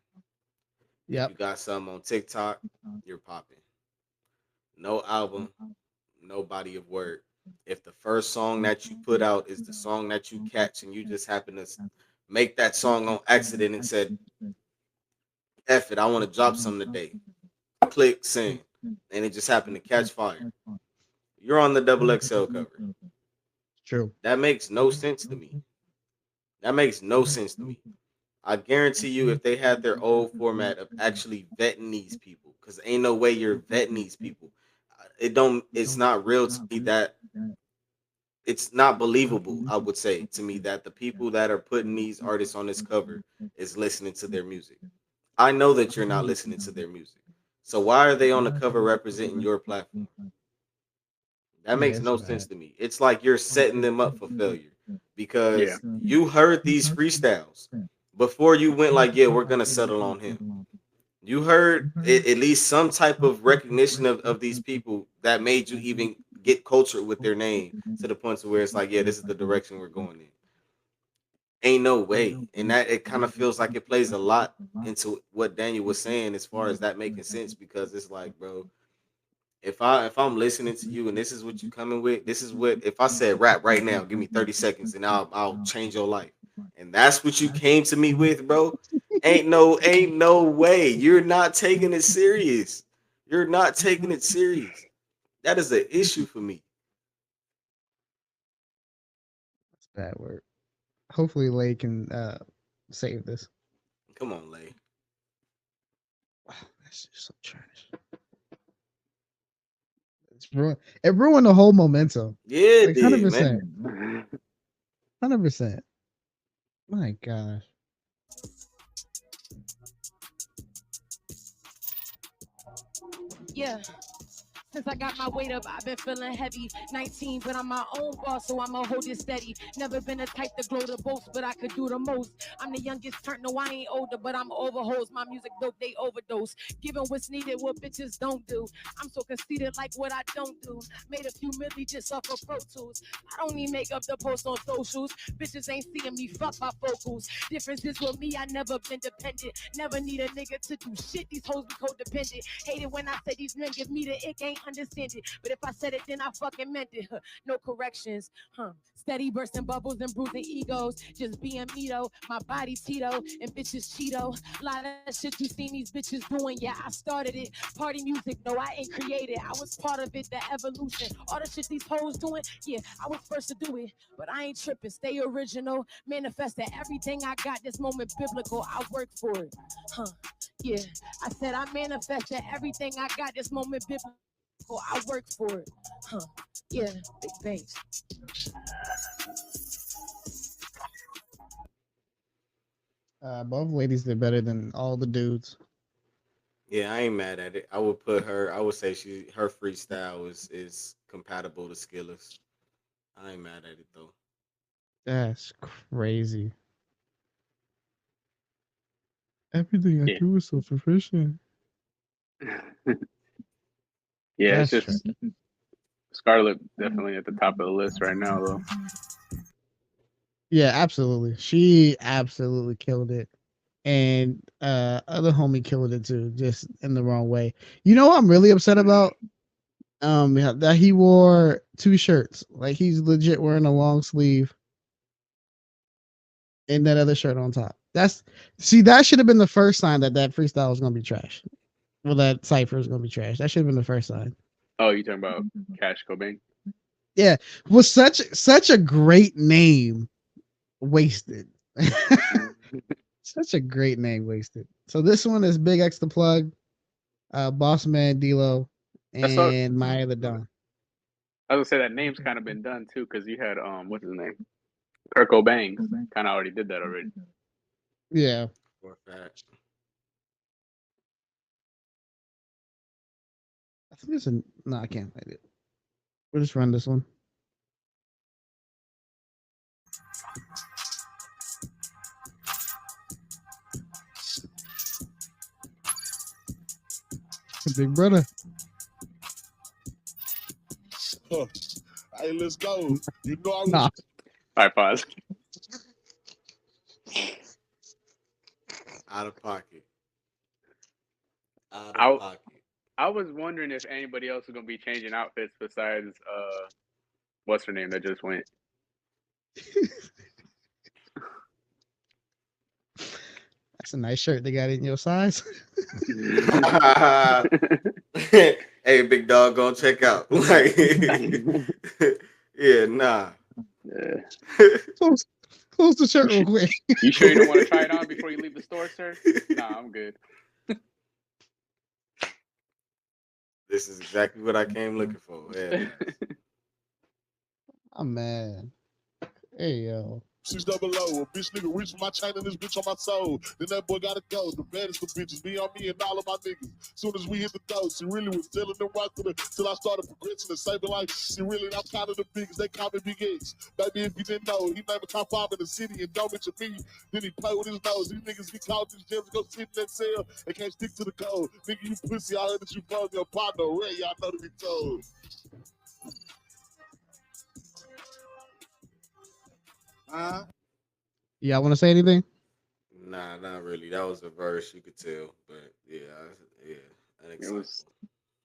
If Yep. you got something on TikTok, you're popping. No album, no body of work. If the first song that you put out is the song that you catch and you just happen to make that song on accident and said, F it, I want to drop something today. Click, send. And it just happened to catch fire. You're on the double XL cover. True. That makes no sense to me. That makes no sense to me. I guarantee you, if they had their old format of actually vetting these people, because ain't no way you're vetting these people. It don't. It's not real to me that it's not believable. I would say to me that the people that are putting these artists on this cover is listening to their music. I know that you're not listening to their music. So why are they on the cover representing your platform? That Yeah, makes it's no sense bad. to me. It's like you're setting them up for failure Yeah. because you heard these freestyles before you went like, yeah, we're gonna settle on him. You heard at least some type of recognition of these people that made you even get cultured with their name to the point to where it's like, yeah, this is the direction we're going in. Ain't no way. And that it kind of feels like it plays a lot into what Daniel was saying as far as that making sense because it's like, bro, if I'm listening to you and this is what you coming with, this is what if I said rap right now, give me 30 seconds and I'll change your life. And that's what you came to me with, bro. Ain't no way. You're not taking it serious. You're not taking it serious. That is an issue for me. It's bad word. Hopefully, Lay can save this. Come on, Lay. Wow, that's just so trash. It ruined the whole momentum. Yeah, it Like hundred did, man. percent, 100%. My gosh. Yeah. Since I got my weight up, I've been feeling heavy. 19, but I'm my own boss, so I'ma hold it steady. Never been the type to glow the boast, but I could do the most. I'm the youngest turned, no, I ain't older, but I'm overhoes. My music dope, they overdose. Giving what's needed, what bitches don't do. I'm so conceited, like what I don't do. Made a few milli just off of Pro Tools. I don't need makeup to post on socials. Bitches ain't seeing me, fuck my vocals. Difference is with me, I never been dependent. Never need a nigga to do shit, these hoes be codependent. Hate it when I say these men give me the ick, ain't understand it. But if I said it, then I fucking meant it. No corrections, Steady bursting bubbles and bruising egos. Just being me though, my body Tito and bitches Cheeto. Lot of shit you seen these bitches doing, yeah, I started it. Party music, no, I ain't created. I was part of it, the evolution. All the shit these hoes doing, yeah, I was first to do it. But I ain't tripping, stay original. Manifest that everything I got this moment biblical. I work for it, yeah. I said I manifested everything I got this moment biblical. I work for it. Yeah, big banks. Both ladies did better than all the dudes. Yeah, I ain't mad at it. I would put her. I would say her freestyle is compatible to Skiller's. I ain't mad at it though. That's crazy. Everything I Yeah. do is so proficient. Yeah, it's That's true. just Scarlett definitely at the top of the list right now, though. Yeah, absolutely. She absolutely killed it. And other homie killed it too, just in the wrong way. You know what I'm really upset about? That he wore two shirts. Like he's legit wearing a long sleeve and that other shirt on top. That should have been the first sign that that freestyle was gonna be trash. Well, that cipher is gonna be trash. That should have been the first sign. Oh, you talking about Cash Cobain? Yeah, was such a great name wasted. Such a great name wasted. So this one is Big X the Plug, Boss Man D-Lo, That's all. and Maya the Don. I was gonna say that name's kind of been done too, because you had what's his name? Kurt Cobain kind of already did that already. Yeah. For a fact. I think it's a no, I can't find it. We'll just run this one. Big brother. Huh. Hey, let's go. You know I was Nah. All right, pause. Out of pocket. Out I of pocket. I was wondering if anybody else is gonna be changing outfits besides what's her name that just went. That's a nice shirt. They got it in your size. Hey, big dog, go check out. Like, yeah, nah. Yeah. Close the shirt real quick. You sure you don't want to try it on before you leave the store, sir? Nah, I'm good. This is exactly what I came looking for. Yeah. Oh man. Hey yo. 600. A bitch nigga reach for my chain and this bitch on my soul. Then that boy gotta go. The baddest of bitches be on me and all of my niggas. Soon as we hit the door, she really was telling them right till I started progressing and saving life. She really, I'm kind of the biggest. They call me Big X. Baby, if you didn't know, he named a top 5 in the city and don't mention me. Then he play with his nose. These niggas get caught these gems, go sit in that cell and can't stick to the code. Nigga, you pussy, I heard that you found your partner. Ray, y'all know to be told. Y'all want to say anything? Nah, not really. That was a verse, you could tell. But yeah, It was.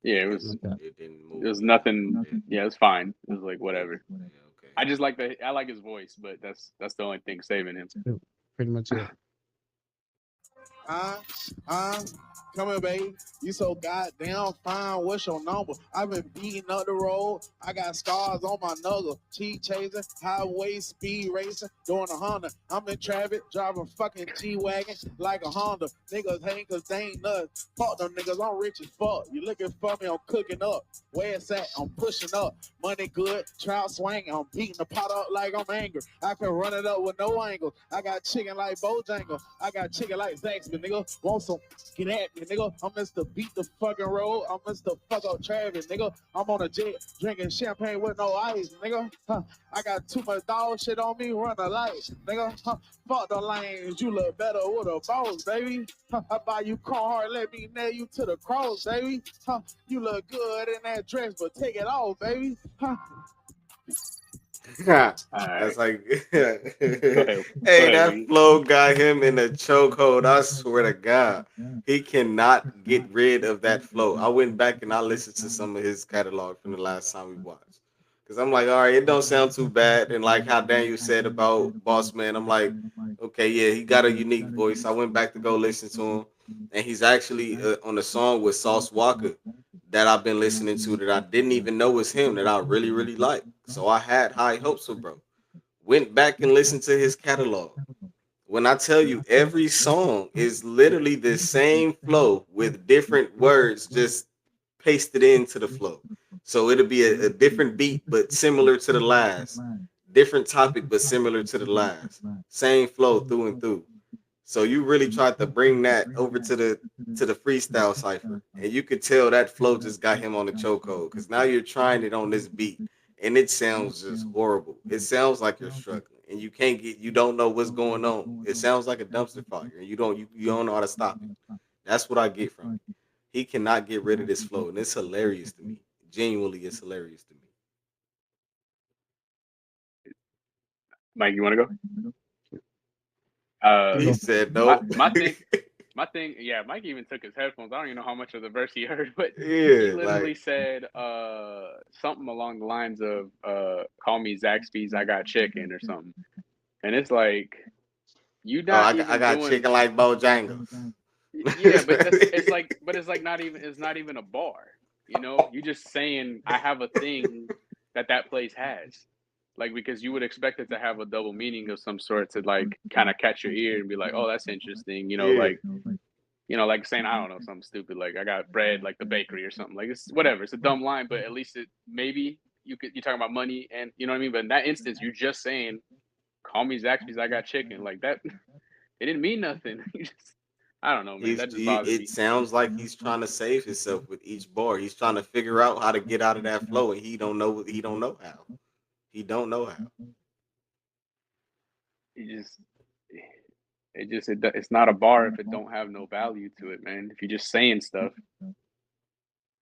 Yeah, it was. It didn't move. It was nothing. Yeah, it was fine. It was like whatever. Yeah, okay. I just like I like his voice, but that's the only thing saving him. Pretty much it. Come here, baby. You so goddamn fine. What's your number? I've been beating up the road. I got scars on my knuckle. Cheat chasing, highway speed racing, doing a Honda. I'm in traffic, driving fucking G-Wagon like a Honda. Niggas hate cause they ain't nuts. Fuck them niggas, I'm rich as fuck. You looking for me, I'm cooking up. Where it's at, I'm pushing up. Money good, trout swinging. I'm beating the pot up like I'm angry. I can run it up with no angle. I got chicken like Bojangles. I got chicken like Zaxby, nigga. Want some? Get at me, nigga. I'm Mr. Beat the fucking road. I'm Mr. Fuck up Travis, nigga. I'm on a jet drinking champagne with no ice, nigga. Huh. I got too much dog shit on me. Run the light, nigga. Huh. Fuck the lanes. You look better with a boss, baby. Huh. I buy you car hard. Let me nail you to the cross, baby. Huh. You look good in that dress, but take it off, baby. Huh. That's like, hey, that flow got him in a chokehold. I swear to God, he cannot get rid of that flow. I went back and I listened to some of his catalog from the last time we watched, because I'm like, all right, it don't sound too bad. And like how Daniel said about Boss Man, I'm like, okay, yeah, he got a unique voice. I went back to go listen to him, and he's actually on a song with Sauce Walker that I've been listening to that I didn't even know was him, that I really, really like. So I had high hopes for bro. Went back and listened to his catalog. When I tell you every song is literally the same flow with different words just pasted into the flow. So it'll be a different beat but similar to the last. Different topic but similar to the last. Same flow through and through. So you really tried to bring that over to the freestyle cipher, and you could tell that flow just got him on the chokehold, because now you're trying it on this beat, and it sounds just horrible. It sounds like you're struggling, and you don't know what's going on. It sounds like a dumpster fire, and you don't know how to stop it. That's what I get from it. He cannot get rid of this flow, and it's hilarious to me. genuinely is hilarious to me. Mike, you want to go? He said no. My thing, yeah, Mike even took his headphones. I don't even know how much of the verse he heard, but he Yeah, literally like said something along the lines of call me Zaxby's, I got chicken or something. And it's like you not even I got doing chicken like Bojangles. yeah, but it's like not even a bar. You know, you just saying I have a thing that place has. Like because you would expect it to have a double meaning of some sort to like kind of catch your ear and be like, oh, that's interesting. Yeah. Like saying I don't know something stupid like I got bread like the bakery or something like it's whatever. It's a dumb line, but at least it maybe you're talking about money and you know what I mean. But in that instance, you're just saying call me Zaxby's, I got chicken like that. It didn't mean nothing. I don't know, man. That just bothers It me. sounds like he's trying to save himself with each bar. He's trying to figure out how to get out of that flow, and he don't know how. He don't know how. It's not a bar if it don't have no value to it, man. If you're just saying stuff,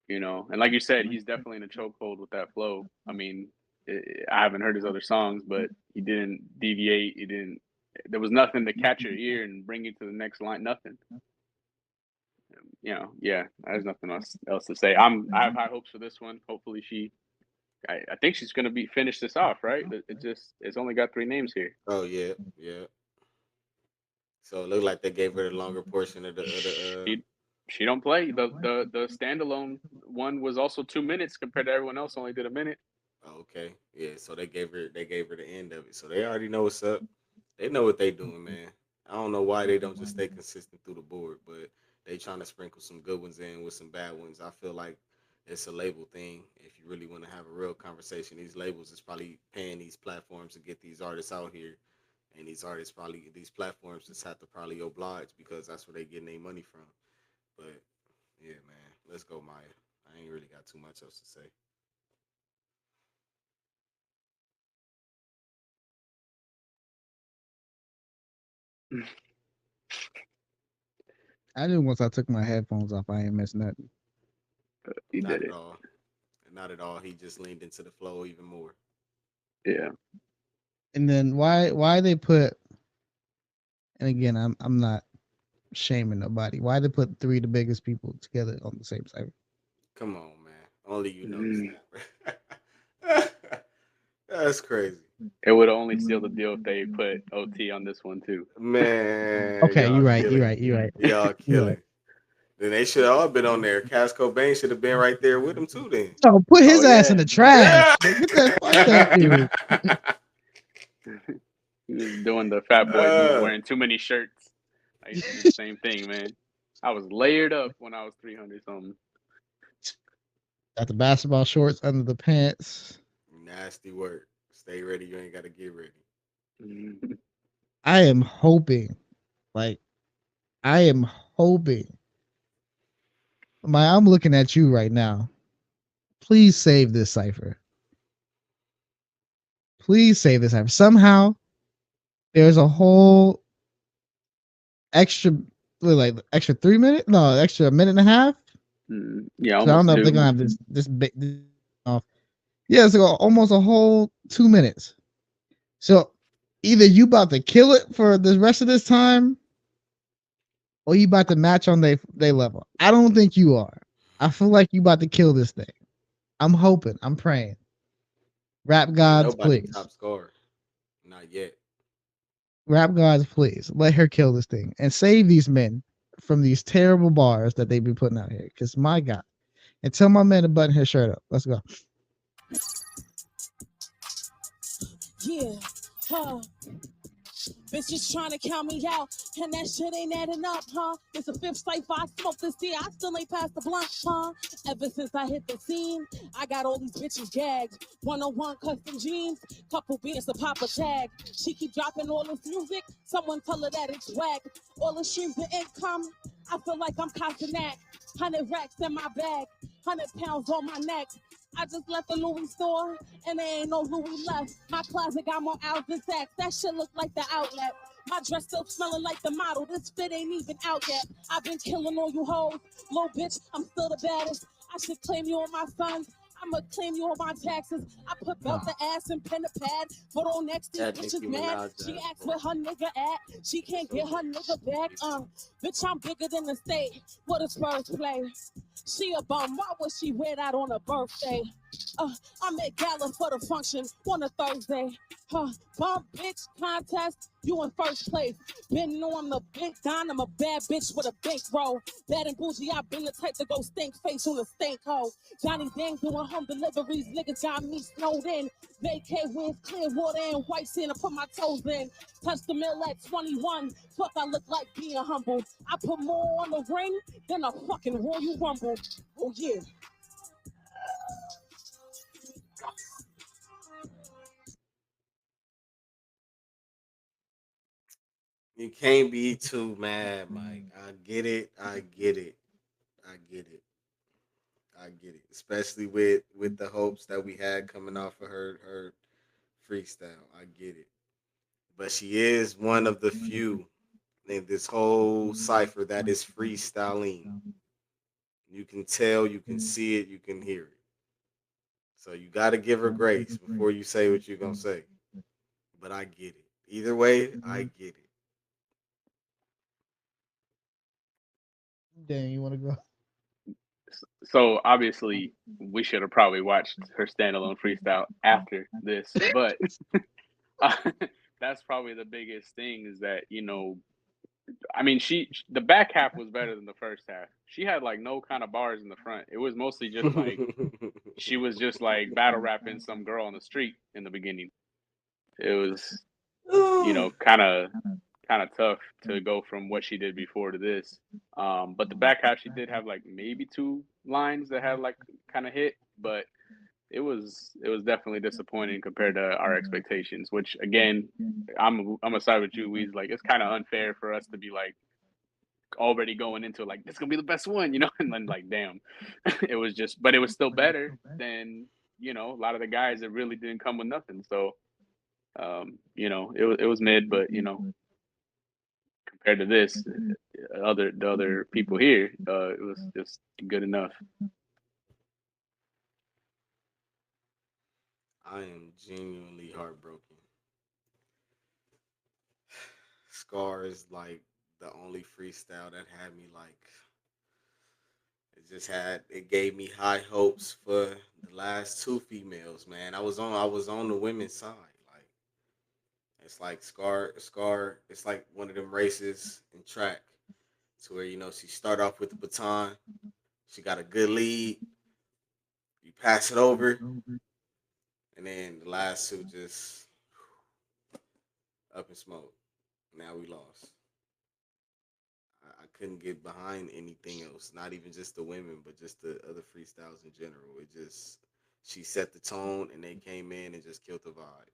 and like you said, he's definitely in a chokehold with that flow. I mean, I haven't heard his other songs, but he didn't deviate. He didn't. There was nothing to catch your ear and bring you to the next line. Nothing. Yeah. There's nothing else to say. I have high hopes for this one. Hopefully, I think she's gonna finish this off, right? It's only got 3 names here. Oh yeah. So it looked like they gave her the longer portion of the. She don't play. The standalone one was also 2 minutes compared to everyone else only did a minute. Okay, yeah. So they gave her the end of it. So they already know what's up. They know what they doing, man. I don't know why they don't just stay consistent through the board, but they trying to sprinkle some good ones in with some bad ones. I feel like it's a label thing. If you really want to have a real conversation, these labels is probably paying these platforms to get these artists out here. And these platforms just have to probably oblige because that's where they getting their money from. But yeah, man, let's go, Maya. I ain't really got too much else to say. I knew once I took my headphones off, I ain't missing nothing. He Not did at it. all. Not at all. He just leaned into the flow even more. Yeah. And then why they put, and again, I'm not shaming nobody. Why they put 3 of the biggest people together on the same side? Come on, man. Only you notice that. That's crazy. It would only seal the deal if they put OT on this one too. Man. Okay, you're right. Y'all killing. Then they should have all been on there. Cass Cobain should have been right there with him too. Then put his ass in the trash. Yeah. Get that fuck that dude. He was doing the fat boy move, wearing too many shirts. I used to do the same thing, man. I was layered up when I was 300 something. Got the basketball shorts under the pants. Nasty work. Stay ready. You ain't got to get ready. I am hoping. I'm looking at you right now. Please save this cipher. Somehow, there's a whole extra 3 minutes. No, extra minute and a half. Yeah, so I don't know if they're gonna have this big off. Yeah, so almost a whole 2 minutes. So either you about to kill it for the rest of this time, or you about to match on they level. I don't think you are. I feel like you about to kill this thing. I'm hoping. I'm praying. Rap gods, please. Top scorer. Not yet. Rap gods, please let her kill this thing and save these men from these terrible bars that they be putting out here. Because my God, and tell my man to button his shirt up. Let's go. Yeah, huh? Bitches trying to count me out, and that shit ain't adding up, huh? It's a 5th cipher, I smoked this year, I still ain't passed the blunt, huh? Ever since I hit the scene, I got all these bitches gagged. 101 custom jeans, couple beers to pop a tag. She keep dropping all this music, someone tell her that it's whack. All the streams of income, I feel like I'm costing that. 100 racks in my bag, 100 pounds on my neck. I just left the Louis store, and there ain't no Louis left. My closet got more owls than sacks. That shit look like the outlet. My dress still smelling like the model. This fit ain't even out yet. I've been killing all you hoes. Little bitch, I'm still the baddest. I should claim you on my sons. I'ma claim you on my taxes. I put belt the ass and pen the pad. Put on next these That bitches Nicki mad. Minaj She ass asked where her nigga at. She can't get her nigga back. Bitch, I'm bigger than the state. What a Spurs play. She a bum. Why would she wear that on her birthday? I made gala for the function on a Thursday. Bump bitch contest, you in first place. Been on the big Don, I'm a bad bitch with a bankroll. Bad and bougie, I been the type to go stink face on a stink hole. Johnny Dang doing home deliveries, niggas got me snowed in. Vacay with clear water and white sand, I put my toes in. Touch the mill at 21, fuck I look like being humble. I put more on the ring than a fucking Royal Rumble. Oh yeah. You can't be too mad, Mike. I get it. I get it. I get it. I get it. Especially with the hopes that we had coming off of her freestyle. I get it. But she is one of the few in this whole cipher that is freestyling. You can tell, you can see it, you can hear it. So you got to give her grace before you say what you're gonna say. But I get it. Either way, I get it. Dan, you want to go? So obviously, we should have probably watched her standalone freestyle after this, but that's probably the biggest thing is that I mean, the back half was better than the first half. She had like no kind of bars in the front. It was mostly just like she was just like battle rapping some girl on the street in the beginning. It was, kind of tough to go from what she did before to this. But the back half, she did have like maybe two lines that had like kind of hit, but it was definitely disappointing compared to our expectations. Which again, I'm a side with you, Weez. Like it's kind of unfair for us to be like already going into like this gonna be the best one, and then like damn, it was just, but it was still better than a lot of the guys that really didn't come with nothing. So it was mid, but compared to this, the other people here, it was just good enough. I am genuinely heartbroken. Scar is like the only freestyle that had me like it gave me high hopes for the last two females, man. I was on the women's side. Like it's like Scar, it's like one of them races in track to where she start off with the baton, she got a good lead, you pass it over, and then the last two just up in smoke. Now we lost. I couldn't get behind anything else, not even just the women, but just the other freestyles in general. She set the tone and they came in and just killed the vibe.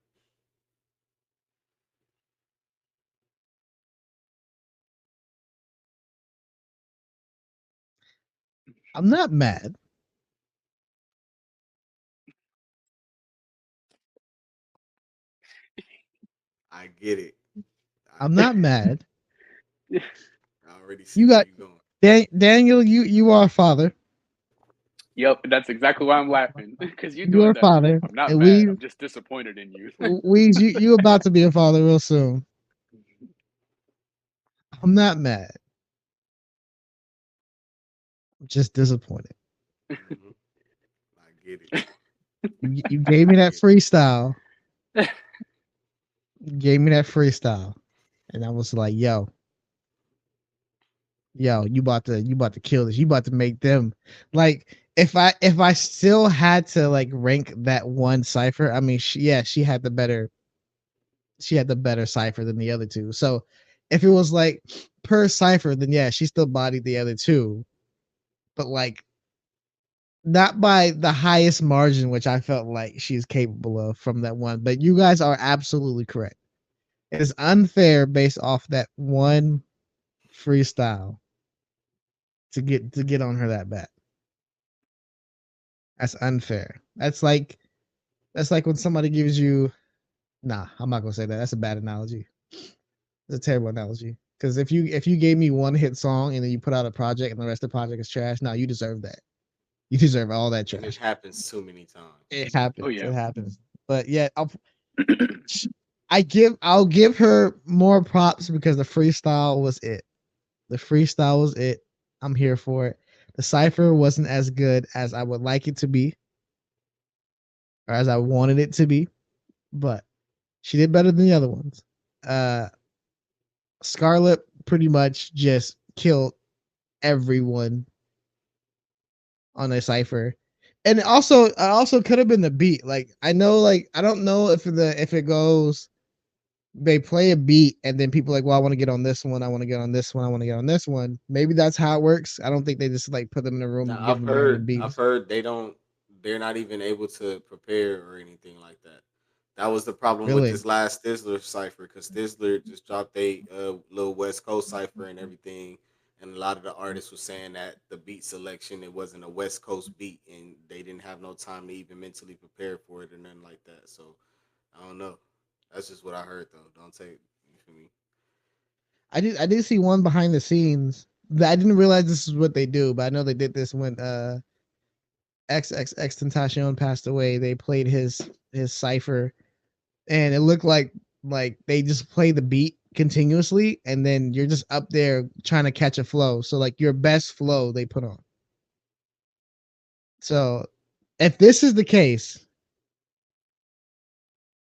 I'm not mad. I get it. I'm not mad. I already see You where got you going. Daniel. You are a father. Yep, that's exactly why I'm laughing because you're You are doing a that. father, I'm not and mad. I'm just disappointed in you. you about to be a father real soon. I'm not mad. I'm just disappointed. Mhm. I get it. You gave me that freestyle. You gave me that freestyle, and I was like, yo, you about to kill this. You about to make them like if I still had to like rank that one cipher. I mean, she had the better cipher than the other two. So if it was like per cipher, then yeah, she still bodied the other two, but like not by the highest margin, which I felt like she's capable of from that one. But you guys are absolutely correct. It is unfair based off that one freestyle to get on her that bad. That's unfair. That's like when somebody gives you. Nah, I'm not gonna say that. That's a bad analogy. It's a terrible analogy. Because if you gave me one hit song and then you put out a project and the rest of the project is trash, now you deserve that. You deserve all that And it trash. happens too many times. It happens. Oh, yeah. It happens. But yeah, I'll give her more props because the freestyle was it. The freestyle was it. I'm here for it. The cipher wasn't as good as I would like it to be, or as I wanted it to be, but she did better than the other ones. Uh, Scarlett pretty much just killed everyone on a cipher. And it also could have been the beat. Like I know, like I don't know if it goes, they play a beat and then people are like, well, I want to get on this one, I want to get on this one, I want to get on this one. Maybe that's how it works. I don't think they just like put them in a room Now and give them random I've beats. heard they're not even able to prepare or anything like that. That was the problem with Really? this last Thizzler cipher because Thizzler just dropped a little West Coast cipher and everything, and a lot of the artists were saying that the beat selection it wasn't a West Coast beat and they didn't have no time to even mentally prepare for it or nothing like that. So I don't know. That's just what I heard though. Don't take you for me. I did see one behind the scenes. I didn't realize this is what they do, but I know they did this when XXX Tentacion passed away. They played his cipher, and it looked like they just play the beat continuously, and then you're just up there trying to catch a flow. So like your best flow they put on. So if this is the case,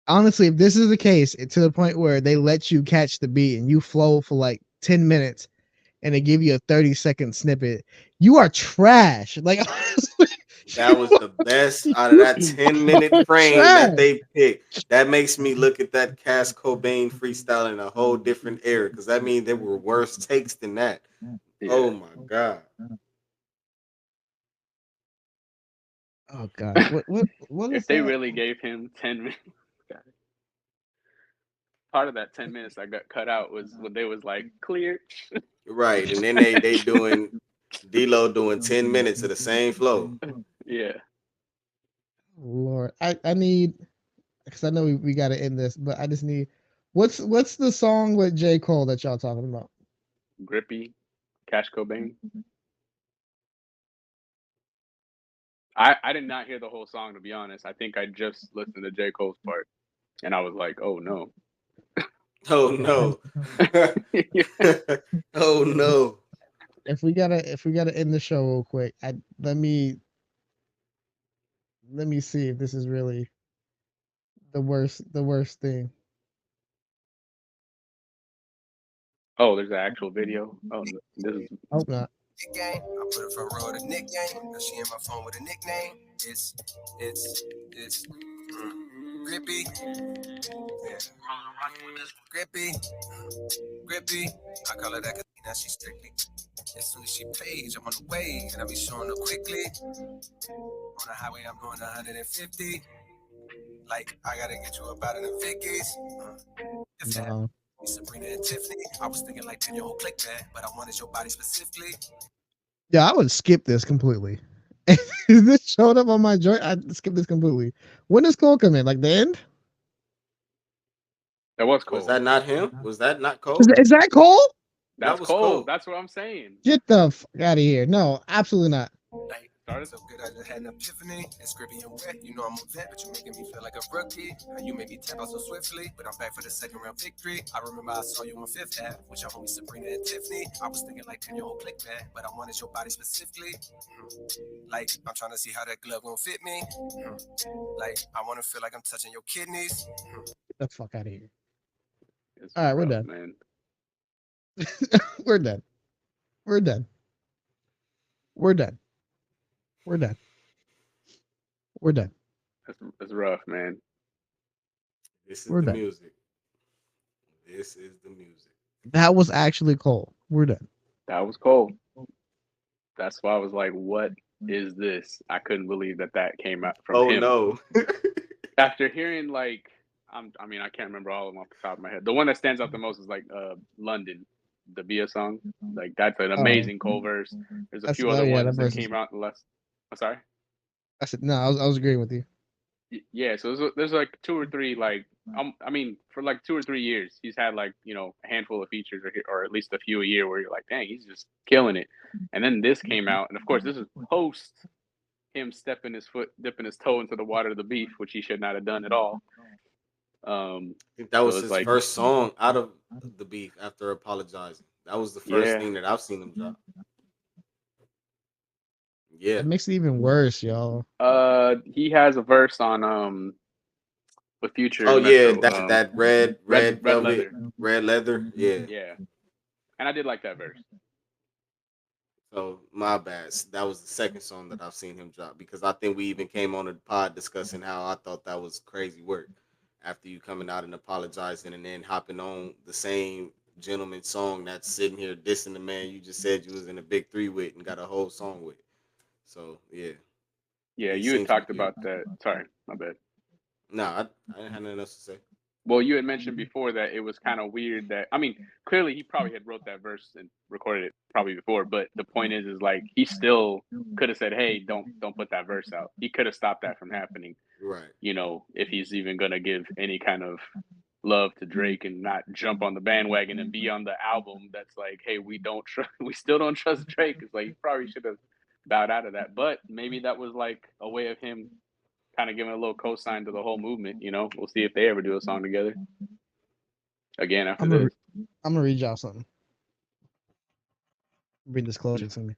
honestly, if this is the case, it's to the point where they let you catch the beat and you flow for like 10 minutes and they give you a 30-second snippet, you are trash. Like honestly, That was the best out of that 10-minute frame trash. that they picked. That makes me look at that Cass Cobain freestyle in a whole different era because that means there were worse takes than that. Yeah. Oh my god. Oh gosh, what is If they that? really gave him 10 minutes, part of that 10 minutes that got cut out was when they was like, clear. Right. And then they doing D-Lo doing 10 minutes of the same flow. Yeah. Lord, I need, because I know we got to end this, but I just need, what's the song with J. Cole that y'all talking about? Grippy, Cash Cobain. I did not hear the whole song, to be honest. I think I just listened to J. Cole's part. And I was like, oh no. Oh no. Oh no. If we gotta end the show real quick, let me see if this is really the worst thing. Oh, there's an actual video. Oh, this is. Hope not. Game. I put her front row to nickname. Now she in my phone with a nickname. It's grippy. Yeah. Grippy. Grippy. I call her that cause now she's strictly. As soon as she pays, I'm on the way, and I be showing her quickly. On the highway, I'm doing 150. Like, I gotta get you up out of the Vickies. No. Sabrina and Tiffany. I was thinking like, can you click that? But I wanted your body specifically. Yeah, I would skip this completely. If this showed up on my joint, I'd skip this completely. When does Cole come in? Like the end? That was Cole. Was that not him? Was that not Cole? Is that Cole? That's That was Cole. Cole. That's what I'm saying. Get the fuck out of here. No, absolutely not. Like, started so good, I just had an epiphany. And scripty and wet, you know I'm on that, but you making me feel like a rookie. And you made me tap out so swiftly, but I'm back for the second round victory. I remember I saw you on Fifth Ave with your homie Sabrina and Tiffany. I was thinking like, can you hold click that? But I wanted your body specifically. Like, I'm trying to see how that glove gonna fit me. Like, I want to feel like I'm touching your kidneys. Get the fuck out of here. It's All right, we're rough, done. man. We're done. We're done. We're done. We're done. We're done. That's rough, man. This is We're the done. music. This is the music. That was actually Cole. We're done. That was Cole. That's why I was like, what is this? I couldn't believe that came out from Oh him. no. After hearing like, I mean, I can't remember all of them off the top of my head. The one that stands out the most is like London, the Bia song. Like that's an amazing Cole verse. There's a few other ones that came out in the last. I'm sorry. I said no. I was agreeing with you. Yeah, so there's like two or three like I mean for like 2 or 3 years he's had like a handful of features or at least a few a year where you're like, dang, he's just killing it. And then this came out, and of course this is post him dipping his toe into the water of the beef, which he should not have done at all. I think that So was it's his like, first song out of the beef after apologizing. That was the first yeah, thing that I've seen him drop. Yeah. That makes it even worse, y'all. he has a verse on with Future Oh and yeah, Metro, that red Red velvet, Leather. red leather. Yeah. Yeah, and I did like that verse. So my bad. That was the second song that I've seen him drop because I think we even came on the pod discussing how I thought that was crazy work after you coming out and apologizing and then hopping on the same gentleman song that's sitting here dissing the man you just said you was in a big three with and got a whole song with. So yeah, Yeah, he you had seems to talked be. about that. Sorry, my bad. No, I didn't have nothing else to say. Well, you had mentioned before that it was kind of weird that, I mean, clearly he probably had wrote that verse and recorded it probably before, but the point is like he still could have said, "Hey, don't put that verse out." He could have stopped that from happening. Right. You know, if he's even gonna give any kind of love to Drake and not jump on the bandwagon and be on the album that's like, "Hey, we still don't trust Drake." It's like he probably should have bowed out of that, but maybe that was like a way of him kind of giving a little cosign to the whole movement. You know, we'll see if they ever do a song together again after I'm this. gonna read y'all something. Bring this closer to me.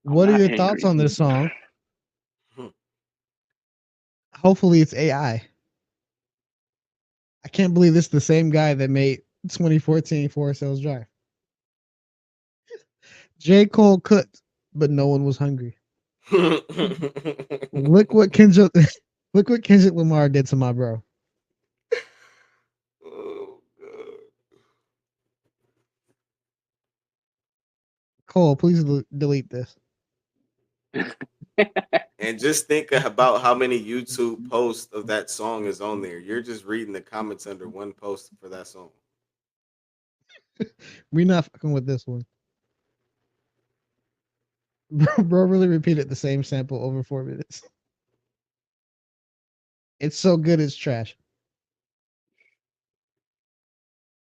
What are not your angry. thoughts on this song? Hopefully, it's AI. I can't believe this is the same guy that made 2014 Forest Hills Drive. J. Cole cooked, but no one was hungry. Look what Kendrick, look what Kendrick Lamar did to my bro. Oh god. Cole, please delete this. And just think about how many YouTube posts of that song is on there. You're just reading the comments under one post for that song. We not fucking with this one. Bro really repeated the same sample over 4 minutes. It's so good, it's trash.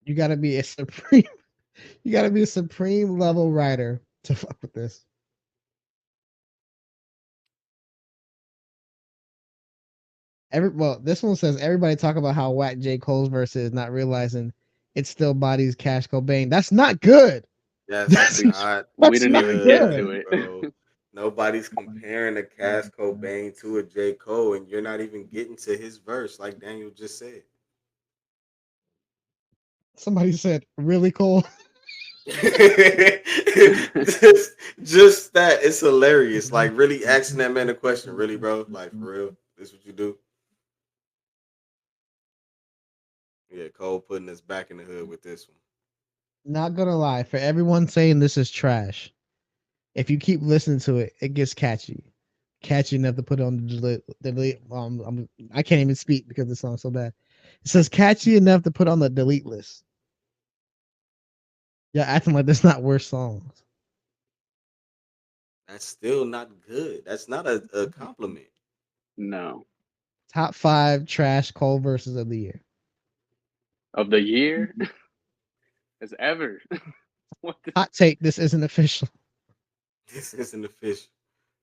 You gotta be a supreme. You gotta be a supreme level writer to fuck with this. This one says everybody talk about how whack J. Cole's verse is, not realizing it still bodies Cash Cobain. That's not good. That's not We That's didn't not even get good. to it. bro. Nobody's comparing a Cass Cobain to a J. Cole, and you're not even getting to his verse, like Daniel just said. Somebody said, really, Cole? just, just that it's hilarious. Like really asking that man a question, really, bro. Like for real, this what you do? Yeah, Cole putting us back in the hood with this one. Not gonna lie, for everyone saying this is trash, if you keep listening to it, it gets catchy. Catchy enough to put on the delete. I can't even speak because the song's so bad. It says catchy enough to put on the delete list. Yeah, acting like there's not worse songs. That's still not good. That's not a compliment. No. Top 5 trash Cole verses of the year. Of the year? As ever. What the- Hot take, this isn't official. This isn't official.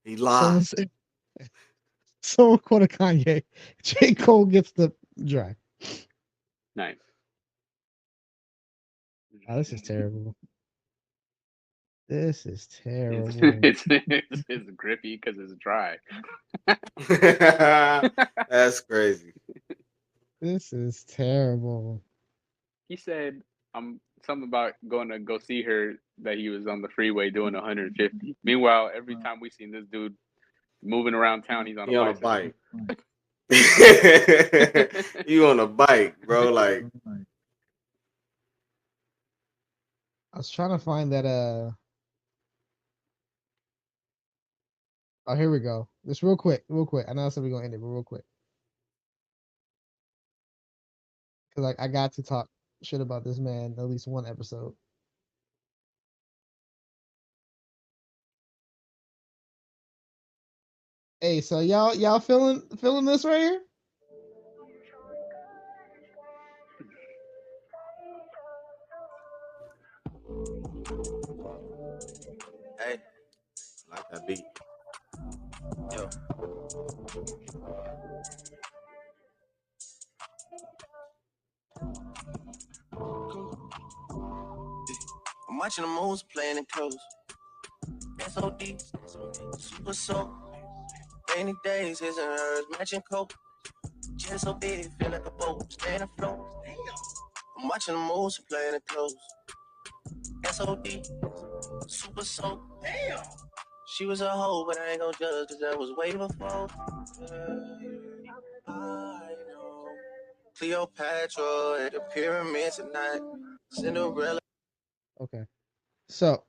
He Someone lied. said, someone quoted Kanye. J. Cole gets the drive. Nice. Oh, this is terrible. This is terrible. It's grippy because it's dry. That's crazy. This is terrible. He said something about going to go see her that he was on the freeway doing 150. Meanwhile, every time we seen this dude moving around town, he's on He a on a bicycle. bike. You on a bike, bro. Like I was trying to find that oh, here we go. Just real quick, real quick. I know I said we're gonna end it, but real quick. Cause like I got to talk shit about this man at least one episode. Hey, so y'all feeling this right here? hey, I like that beat. Yo. I'm watching the moves, playing it close. SOD, super soul. Rainy days, his and hers, matching coat. Just so big, feel like a boat, staying afloat. I'm watching the moves, playing it close. SOD, super soul. Damn. She was a hoe, but I ain't gon' judge, cause that was way before. I know. Cleopatra at the pyramid tonight. Cinderella. Okay. So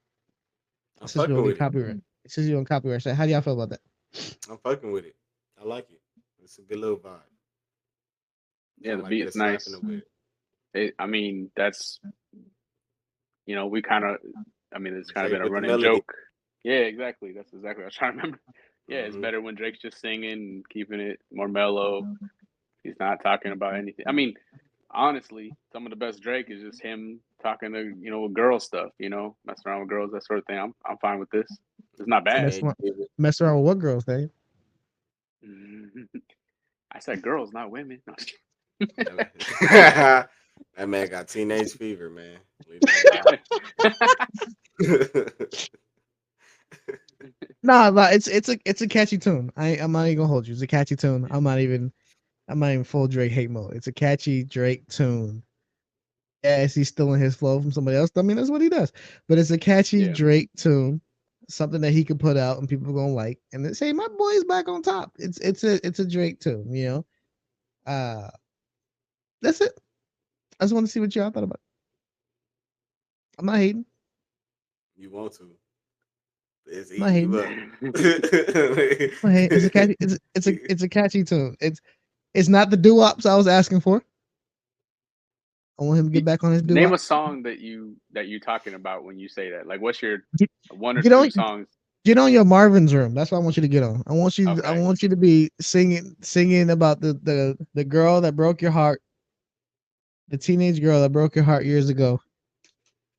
I'm since we're fucking gonna with get it. copyright, since you're on copyright, so how do y'all feel about that? I'm fucking with it. I like it. It's a good little vibe. Yeah, I the might beat get a is slap nice. in the with it. I mean, that's we kind of. I mean, it's kind of Drake been a with the running melody. joke. Yeah, exactly. That's exactly what I was trying to remember. Yeah, it's Mhm. better when Drake's just singing and keeping it more mellow. He's not talking about anything. I mean, honestly, some of the best Drake is just him talking to girl stuff. Messing around with girls, that sort of thing. I'm fine with this. It's not bad. Mess Teenage around, Fever. mess around with what girls, Dave? I said girls, not women. No, That man got teenage fever, man. Leave him alone. Nah, but it's a catchy tune. I'm not even gonna hold you. It's a catchy tune. I'm not even full Drake hate mode. It's a catchy Drake tune. Yes, he's stealing his flow from somebody else. I mean, that's what he does. But it's a catchy Yeah. Drake tune, something that he could put out and people are gonna like, and then say, "My boy's back on top." It's a Drake tune, That's it. I just want to see what y'all thought about it. I'm not hating. You want to? It's I'm not eating you hating. up. I'm not hating. It's a catchy. It's a catchy tune. It's not the doo-wops I was asking for. I want him to get back on his Name a doo-wop. song that you're talking about when you say that. Like, what's your Get, one or get two on songs? get on your Marvin's room. That's what I want you to get on. I want you Okay. to be singing about the girl that broke your heart, the teenage girl that broke your heart years ago.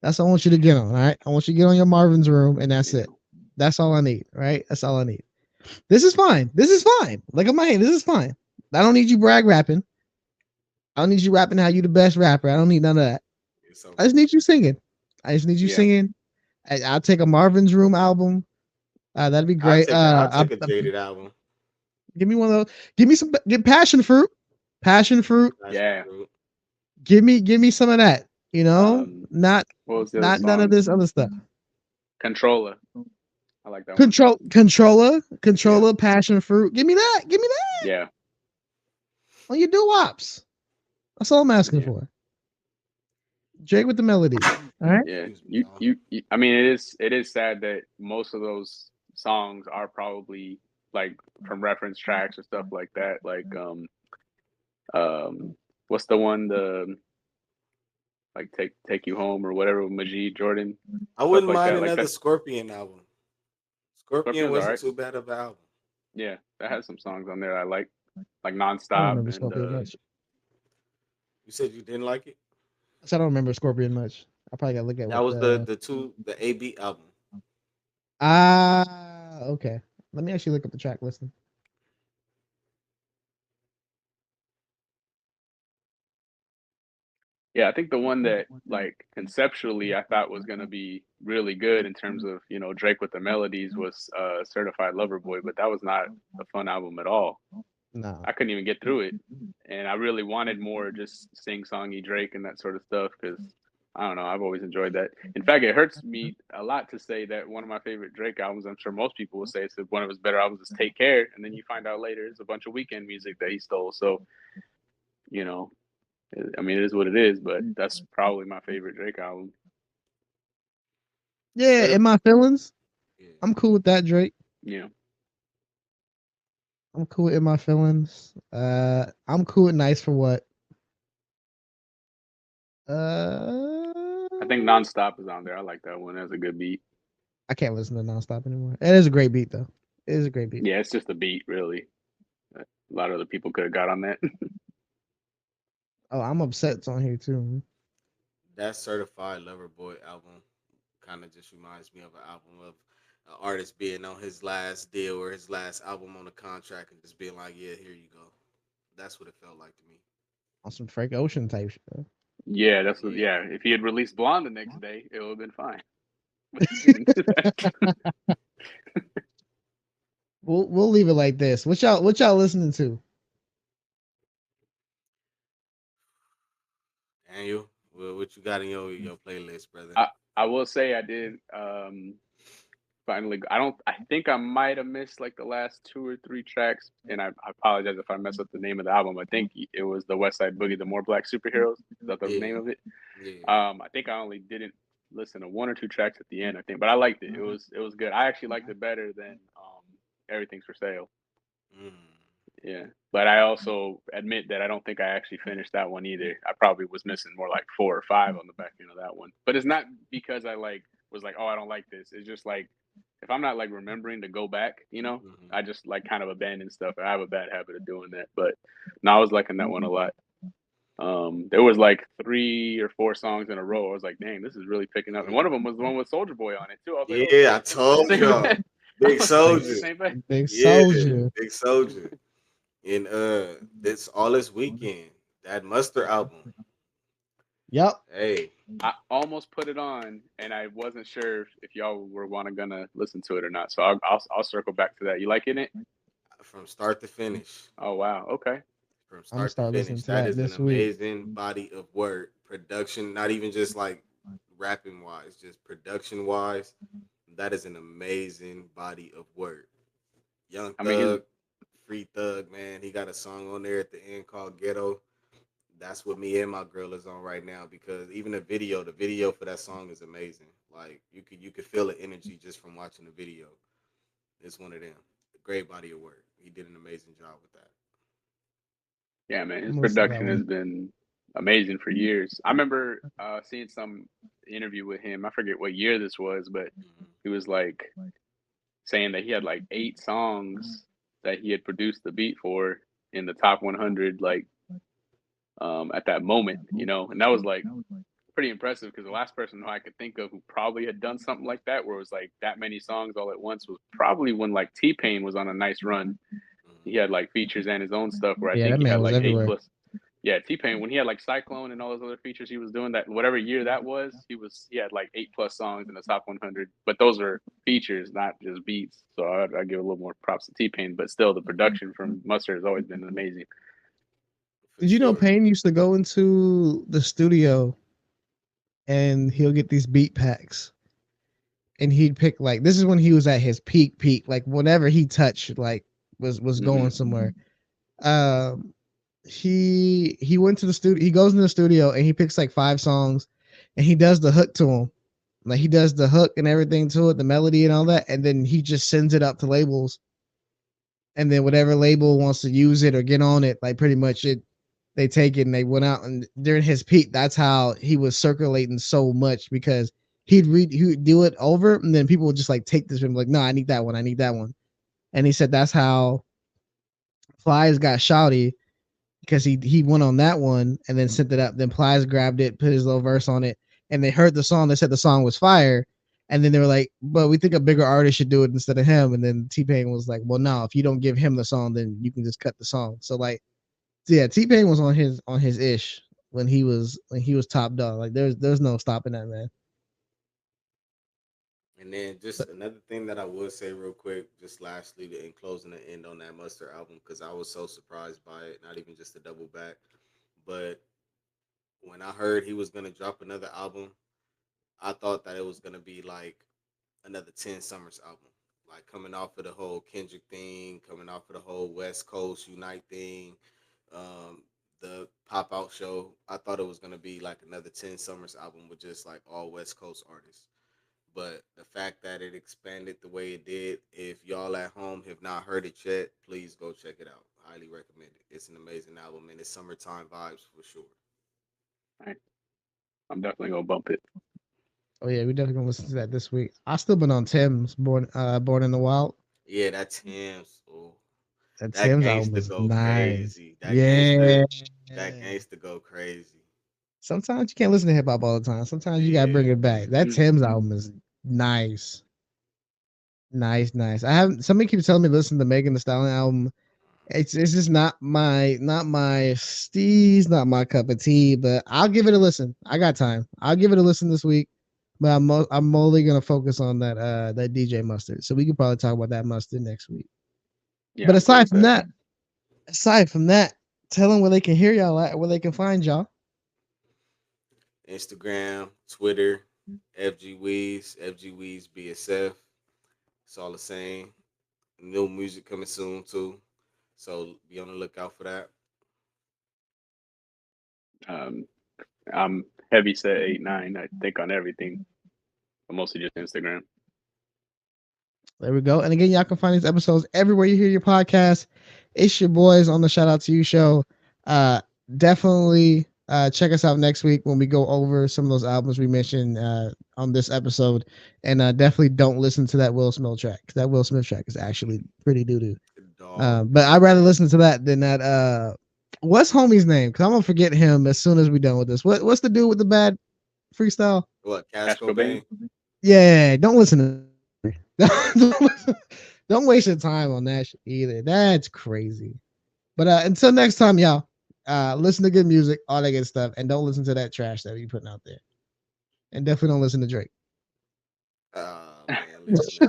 That's what I want you to get on. All right. I want you to get on your Marvin's room, and that's it. That's all I need. Right. That's all I need. This is fine. This is fine. Like, in my hand, this is fine. I don't need you brag rapping. I don't need you rapping how you the best rapper. I don't need none of that. I just need you singing. I just need you Yeah. singing. I'll take a Marvin's Room album. That'd be great. I'll take a Jaded album. Give me one of those. Give me some. Get passion fruit. Passion fruit. Yeah. Give me some of that. Not What was the other not none of song? this other stuff. Controller. I like that one. Controller, passion fruit. Give me that. Give me that. Yeah. On your doo-wops. That's all I'm asking for. Drake with the melody. All right. Yeah. You I mean, it is sad that most of those songs are probably like from reference tracks or stuff like that. Like what's the one, the like take you home or whatever with Majid Jordan? I wouldn't like mind that. another Like Scorpion album. Scorpion Scorpion's wasn't alright. too bad of an album. Yeah, that has some songs on there I like I don't Nonstop remember and Scorpion much. You said you didn't like it? I don't remember Scorpion much. I probably gotta look at That what was the AB album. Okay. Let me actually look up the track listing. yeah, I think the one that like conceptually I thought was gonna be really good in terms of Drake with the melodies was Certified Lover Boy, but that was not a fun album at all. No. I couldn't even get through it, and I really wanted more just sing-songy Drake and that sort of stuff because I don't know, I've always enjoyed that. In fact, it hurts me a lot to say that one of my favorite Drake albums, I'm sure most people will say it's one of his better albums, is Take Care, and then you find out later it's a bunch of Weekend music that he stole. So, I mean, it is what it is, but that's probably my favorite Drake album. Yeah, in my feelings. Yeah. I'm cool with that, Drake. Yeah. I'm cool with In My Feelings. I'm cool with Nice for What. I think Nonstop is on there. I like that one. That's a good beat. I can't listen to Nonstop anymore. It is a great beat, though. It is a great beat. Yeah, it's just a beat, really. A lot of other people could have got on that. Oh, I'm upset. It's on here too. That Certified Lover Boy album kind of just reminds me of an album of artist being on his last deal or his last album on the contract and just being like, "Yeah, here you go." That's what it felt like to me. On some Frank Ocean type shit. Yeah, that's what. Yeah. Yeah, if he had released Blonde the next day, it would have been fine. But he didn't do that. We'll leave it like this. What y'all listening to? Daniel, what you got in your playlist, brother? I will say I did finally. I think I might have missed like the last 2 or 3 tracks, and I apologize if I mess up the name of the album. I think it was the West Side Boogie, the More Black Superheroes. Is that the Yeah, name of it? yeah. I think I only didn't listen to 1 or 2 tracks at the end. I think, but I liked it. It was good. I actually liked it better than Everything's for Sale. Mm. Yeah, but I also admit that I don't think I actually finished that one either. I probably was missing more like 4 or 5 on the back end of that one. But it's not because I was like, oh, I don't like this. It's just like if I'm not like remembering to go back, Mm-hmm. I just like kind of abandon stuff. I have a bad habit of doing that. But no, I was liking that one a lot. There was like 3 or 4 songs in a row. I was like, dang, this is really picking up. And one of them was the one with Soldier Boy on it too. I was like, oh Yeah, I shit, is this the told same y'all. band? I Big was like, is Big, this the Soldier. same band? big Yeah, soldier. Big Soldier. And this all this weekend. That Mustard album. Yep. Hey, I almost put it on, and I wasn't sure if y'all were gonna listen to it or not. So I'll circle back to that. You liking it? from start to finish. Oh wow, okay. From I'm gonna start to start listening finish. to That that is an this week. amazing body of work. Production, not even just like rapping wise, just production wise. That is an amazing body of work. Young I mean, his Thug, Free Thug, man. He got a song on there at the end called Ghetto. That's what me and my girl is on right now because even the video for that song is amazing. Like you could feel the energy just from watching the video. It's one of them. Great body of work. He did an amazing job with that. yeah, man, I'm his gonna listen to that production one. has been amazing for years. I remember seeing some interview with him. I forget what year this was, but Mhm. he was like saying that he had like 8 songs that he had produced the beat for in the top 100, like at that moment, and that was like pretty impressive because the last person who I could think of who probably had done something like that, where it was like that many songs all at once, was probably when like T Pain was on a nice run. He Mhm. had like features and his own stuff where I Yeah, think that he man had was like eight everywhere. plus. Yeah, T Pain when he had like Cyclone and all those other features he was doing that whatever year that was, he had like 8 plus songs in the top 100. But those are features, not just beats. So I give a little more props to T Pain, but still the production from Mustard has always been amazing. For Did you know sure. Payne used to go into the studio and he'll get these beat packs and he'd pick like this is when he was at his peak, like whatever he touched like was Hmm. going somewhere. Um he went to the studio, he goes in the studio and he picks like 5 songs and he does the hook to them. Like he does the hook and everything to it, the melody and all that, and then he just sends it up to labels, and then whatever label wants to use it or get on it, like pretty much it, they take it and they went out and during his peak, that's how he was circulating so much because he would do it over and then people would just like take this from like, no, I need that one, I need that one, and he said that's how Plies got shouty because he went on that one and then sent it up. Then Plies grabbed it, put his little verse on it, and they heard the song. They said the song was fire, and then they were like, "But we think a bigger artist should do it instead of him." And then T Pain was like, "Well, no, if you don't give him the song, then you can just cut the song." So like, yeah, T Pain was on his ish when he was top dog. Like there's no stopping that man. And then just another thing that I would say real quick, just lastly, in closing the end on that Mustard album, because I was so surprised by it. Not even just a double back, but when I heard he was gonna drop another album, I thought that it was gonna be like another 10 Summers album. Like coming off of the whole Kendrick thing, coming off of the whole West Coast Unite thing, the pop out show. I thought it was gonna be like another 10 Summers album with just like all West Coast artists. But the fact that it expanded the way it did, if y'all at home have not heard it yet, please go check it out. Highly recommend it. It's an amazing album and it's summertime vibes for sure. All right. I'm definitely gonna bump it. Oh yeah, we definitely gonna listen to that this week. I still been on Tim's Born in the Wild. Yeah, that's him. Oh, That that Tim's album gangster is go nice. crazy. Yeah. That gangster go crazy. Sometimes you can't listen to hip hop all the time. Sometimes you gotta bring Yeah. it back. That Mm. Tim's album is nice. Nice, nice. I haven't. Somebody keeps telling me to listen to Megan Thee Stallion album. It's just not my steez, not my cup of tea. But I'll give it a listen. I got time. I'll give it a listen this week. But I'm only gonna focus on that DJ Mustard. So we could probably talk about that Mustard next week. Yeah, But I'm cool with aside from that, tell them where they can hear y'all at, where they can find y'all. Instagram, Twitter, FG Weeds BSF. It's all the same. New music coming soon too, so be on the lookout for that. I'm heavy set 8-9. I think on everything, but mostly just Instagram. There we go. And again, y'all can find these episodes everywhere you hear your podcast. It's your boys on the Shout Out to You show. Definitely check us out next week when we go over some of those albums we mentioned on this episode. And definitely don't listen to that Will Smith track. That Will Smith track is actually pretty doo-doo. But I'd rather listen to that than that. What's homie's name? Because I'm going to forget him as soon as we're done with this. What's the dude with the bad freestyle? What, Cash Cobain? Yeah, don't listen to don't waste your time on that shit either. That's crazy. But until next time, y'all, listen to good music, all that good stuff, and don't listen to that trash that you putting out there. And definitely don't listen to Drake. Man, listen.